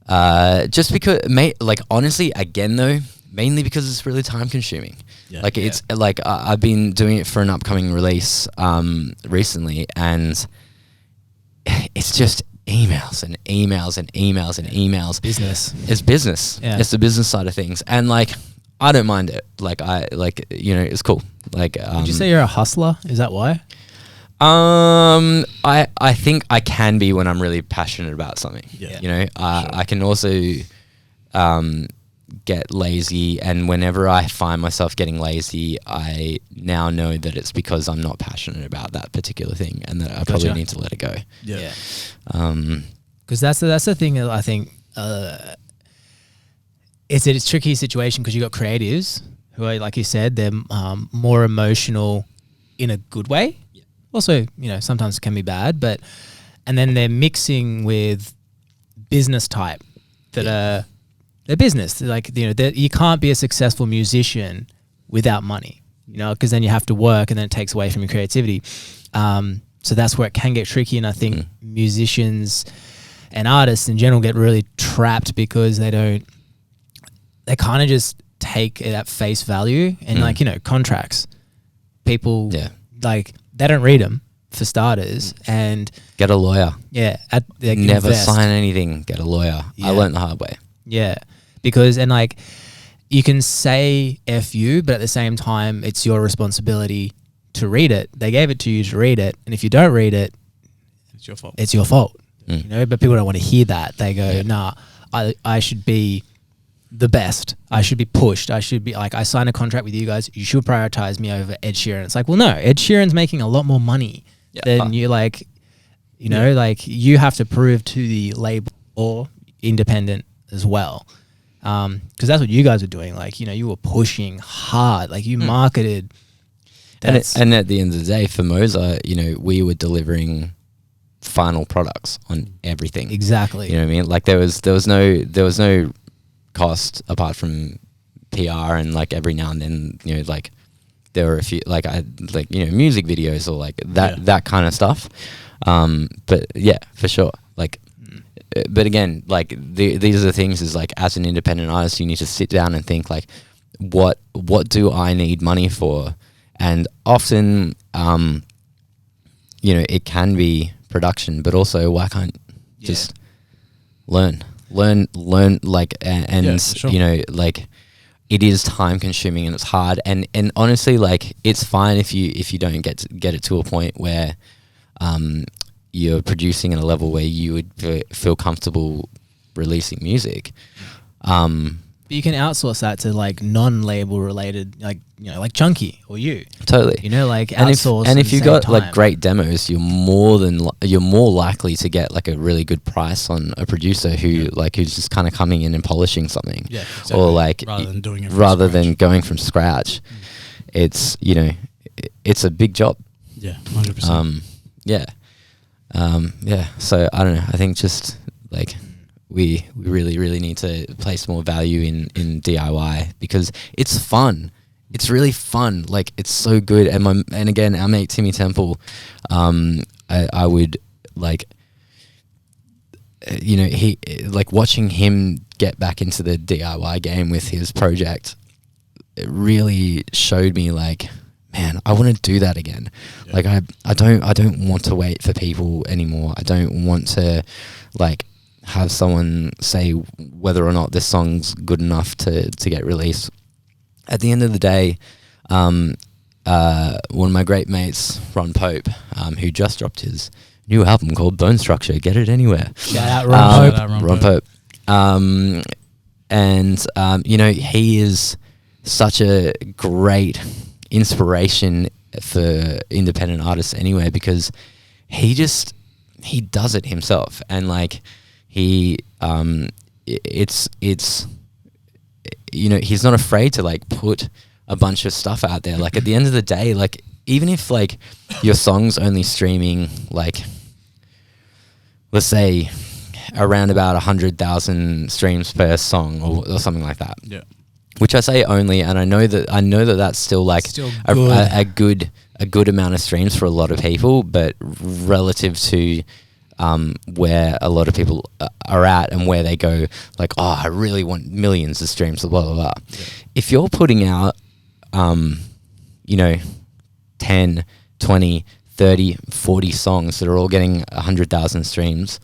100%. Just because, like honestly, again though, mainly because it's really time consuming. Yeah. Like it's like I've been doing it for an upcoming release recently, and it's just emails and emails and emails and emails. Business. It's business. Yeah. It's the business side of things, and like I don't mind it. Like it's cool. Like Would you say you're a hustler? Is that why? I think I can be when I'm really passionate about something. Yeah. You know, I can also get lazy, and whenever I find myself getting lazy, I now know that it's because I'm not passionate about that particular thing, and that I probably Gotcha. need to let it go. Yeah. Because that's the thing that I think it's a tricky situation because you got creatives who are, like you said, they're more emotional in a good way. Yeah. Also, sometimes it can be bad, and then they're mixing with business type that are they're business. They're like you can't be a successful musician without money, because then you have to work, and then it takes away from your creativity. So that's where it can get tricky, and I think musicians and artists in general get really trapped because they kind of just take it at face value, and contracts, people like they don't read them for starters, and Get a lawyer. never Never sign anything. Get a lawyer. Yeah. I learned the hard way. Yeah, because you can say F you, but at the same time, it's your responsibility to read it. They gave it to you to read it, and if you don't read it, It's your fault. it's your fault. But people don't want to hear that. They go, nah, I should be the best. I should be pushed. I should be I signed a contract with you guys. You should prioritize me over Ed Sheeran. It's like, well, no, Ed Sheeran's making a lot more money than you you have to prove to the label or independent as well. Because that's what you guys were doing. You were pushing hard. You marketed. And at the end of the day, for Moza, we were delivering final products on everything. Exactly. You know what I mean? Like there was no cost apart from PR, and every now and then, there were a few music videos or that kind of stuff. But yeah, for sure. But again, these are the things is as an independent artist, you need to sit down and think what do I need money for? And often, it can be production, but also why can't just learn, and Yeah, for sure. It is time consuming and it's hard. And honestly, it's fine if you don't get it to a point where, you're producing at a level where you would feel comfortable releasing music. But you can outsource that to non-label related, like Chunky or you. Totally. Outsource. And if you got time. great demos, you're more likely to get a really good price on a producer who's just kind of coming in and polishing something. Yeah, Or rather than doing it from rather scratch. than going from scratch. it's, you know, it's a big job. Yeah, 100%. Yeah. Yeah. So I don't know. I think just like we really, really need to place more value in DIY because it's fun. It's really fun. Like it's so good. And again, our mate Timmy Temple, I would like, you know, he like watching him get back into the DIY game with his project. It really showed me like, man, I want to do that again. Yeah. Like I don't want to wait for people anymore. I don't want to like have someone say whether or not this song's good enough to get released. At the end of the day, one of my great mates, Ron Pope, who just dropped his new album called Bone Structure, get it anywhere. Shout out Ron Pope. Ron Pope. You know, he is such a great inspiration for independent artists anyway, because he does it himself, and like it's you know, he's not afraid to like put a bunch of stuff out there. Like at the end of the day, like even if like your song's only streaming like, let's say around about 100,000 streams per song or something like that. Yeah. Which I say only, and I know that that's still like a good amount of streams for a lot of people, but relative to where a lot of people are at and where they go, like, oh, I really want millions of streams, blah blah blah. Yeah. If you're putting out, you know, 10, 20, 30, 40 songs that are all getting 100,000 streams,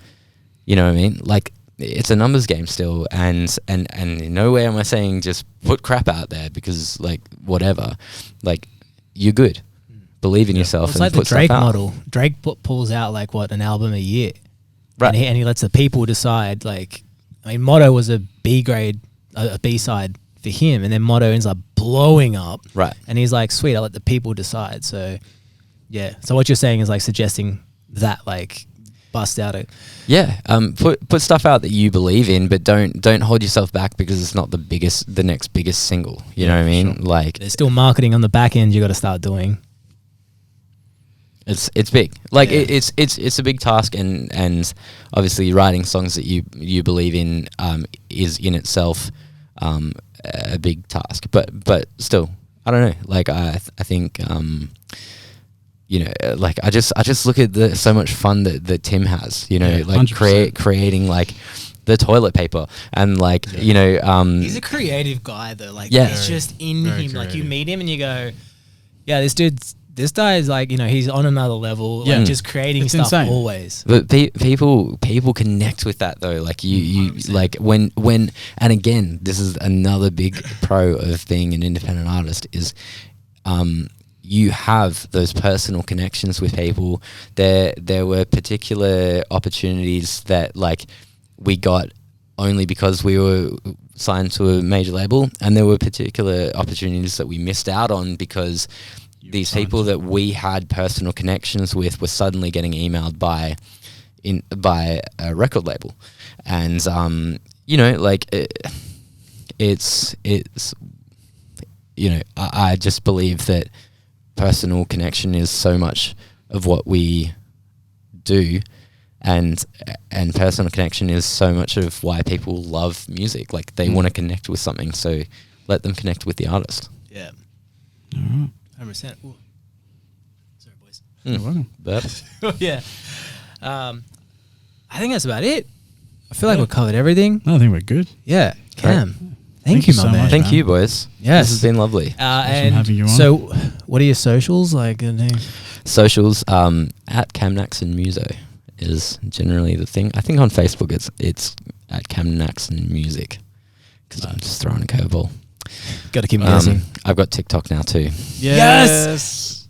you know what I mean? Like, it's a numbers game still, and in no way am I saying just put crap out there because like whatever, like you're good. Believe in yourself. It's and like put the Drake stuff out. model. Drake pulls out like what, an album a year, right? And he lets the people decide. Like, I mean, Motto was a B grade, a B side for him, and then Motto ends up blowing up, right? And he's like, sweet, I'll let the people decide. So yeah. So what you're saying is like suggesting that like bust out it. Yeah, put stuff out that you believe in, but don't hold yourself back because it's not the next biggest single. You know what I mean? Sure. Like there's still marketing on the back end you got to start doing. It's big. Like it's a big task, and obviously writing songs that you believe in is in itself a big task. But still, I don't know. Like I think. You know, like I just look at so much fun that Tim has, you know, like 100%. Creating like the toilet paper and like, you know, he's a creative guy though. Like it's just in him. Creative. Like you meet him and you go, yeah, this guy is like, you know, he's on another level, like just creating stuff insane. Always. But people connect with that though. Like you 100%. Like when, and again, this is another big pro of being an independent artist is, you have those personal connections with people. There were particular opportunities that like we got only because we were signed to a major label, and there were particular opportunities that we missed out on because these people that we had personal connections with were suddenly getting emailed by a record label, and you know, like it's you know, I just believe that personal connection is so much of what we do, and personal connection is so much of why people love music. Like they want to connect with something, so let them connect with the artist. Yeah. 100%. Sorry, boys. You're welcome. Yeah. I think that's about it. I feel like we've covered everything. I think we're good. Yeah. Cam. Great. Thank you, my so man. much, Thank you, boys. Yes. This has been lovely. And having you on. So, what are your socials like? Socials at Camnaxon Muso is generally the thing. I think on Facebook it's at Camnaxon Music because I'm just throwing a curveball. Got to keep guessing. I've got TikTok now too. Yes.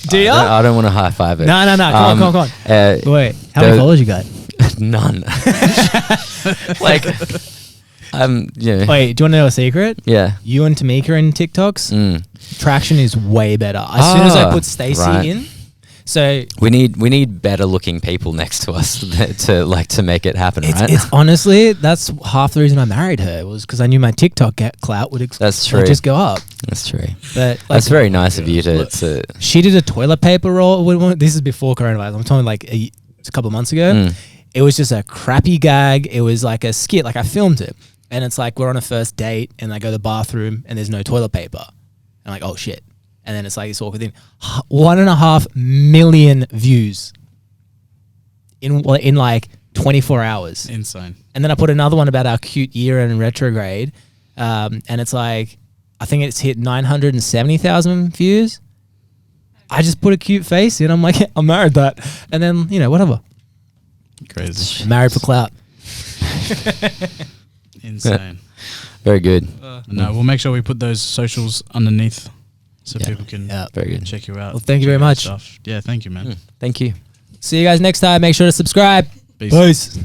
Do you? I don't want to high five it. No. Come on. Wait, how many followers you got? None. Like. Yeah. Wait, do you want to know a secret? Yeah. You and Tamika in TikToks, traction is way better. As soon as I put Stacey in, So We need better looking people next to us to make it happen, right? It's honestly, that's half the reason I married her, was because I knew my TikTok clout would That's true. just go up. That's true. But That's very nice of you to. she did a toilet paper roll. This is before coronavirus. I'm talking like a couple of months ago. It was just a crappy gag. It was like a skit. Like I filmed it, and it's like we're on a first date, and I go to the bathroom, and there's no toilet paper. I'm like, oh shit. And then it's like this awkward thing. 1.5 million views in like 24 hours. Insane. And then I put another one about our cute year in retrograde, and it's like, I think it's hit 970,000 views. I just put a cute face in. I'm like, I married that, and then whatever. Crazy. Married for clout. Insane. Very good. No, we'll make sure we put those socials underneath so people can Very good. check you out. Well, thank you very check out much. Stuff. Yeah, thank you, man. Thank you. See you guys next time. Make sure to subscribe. Peace. Peace.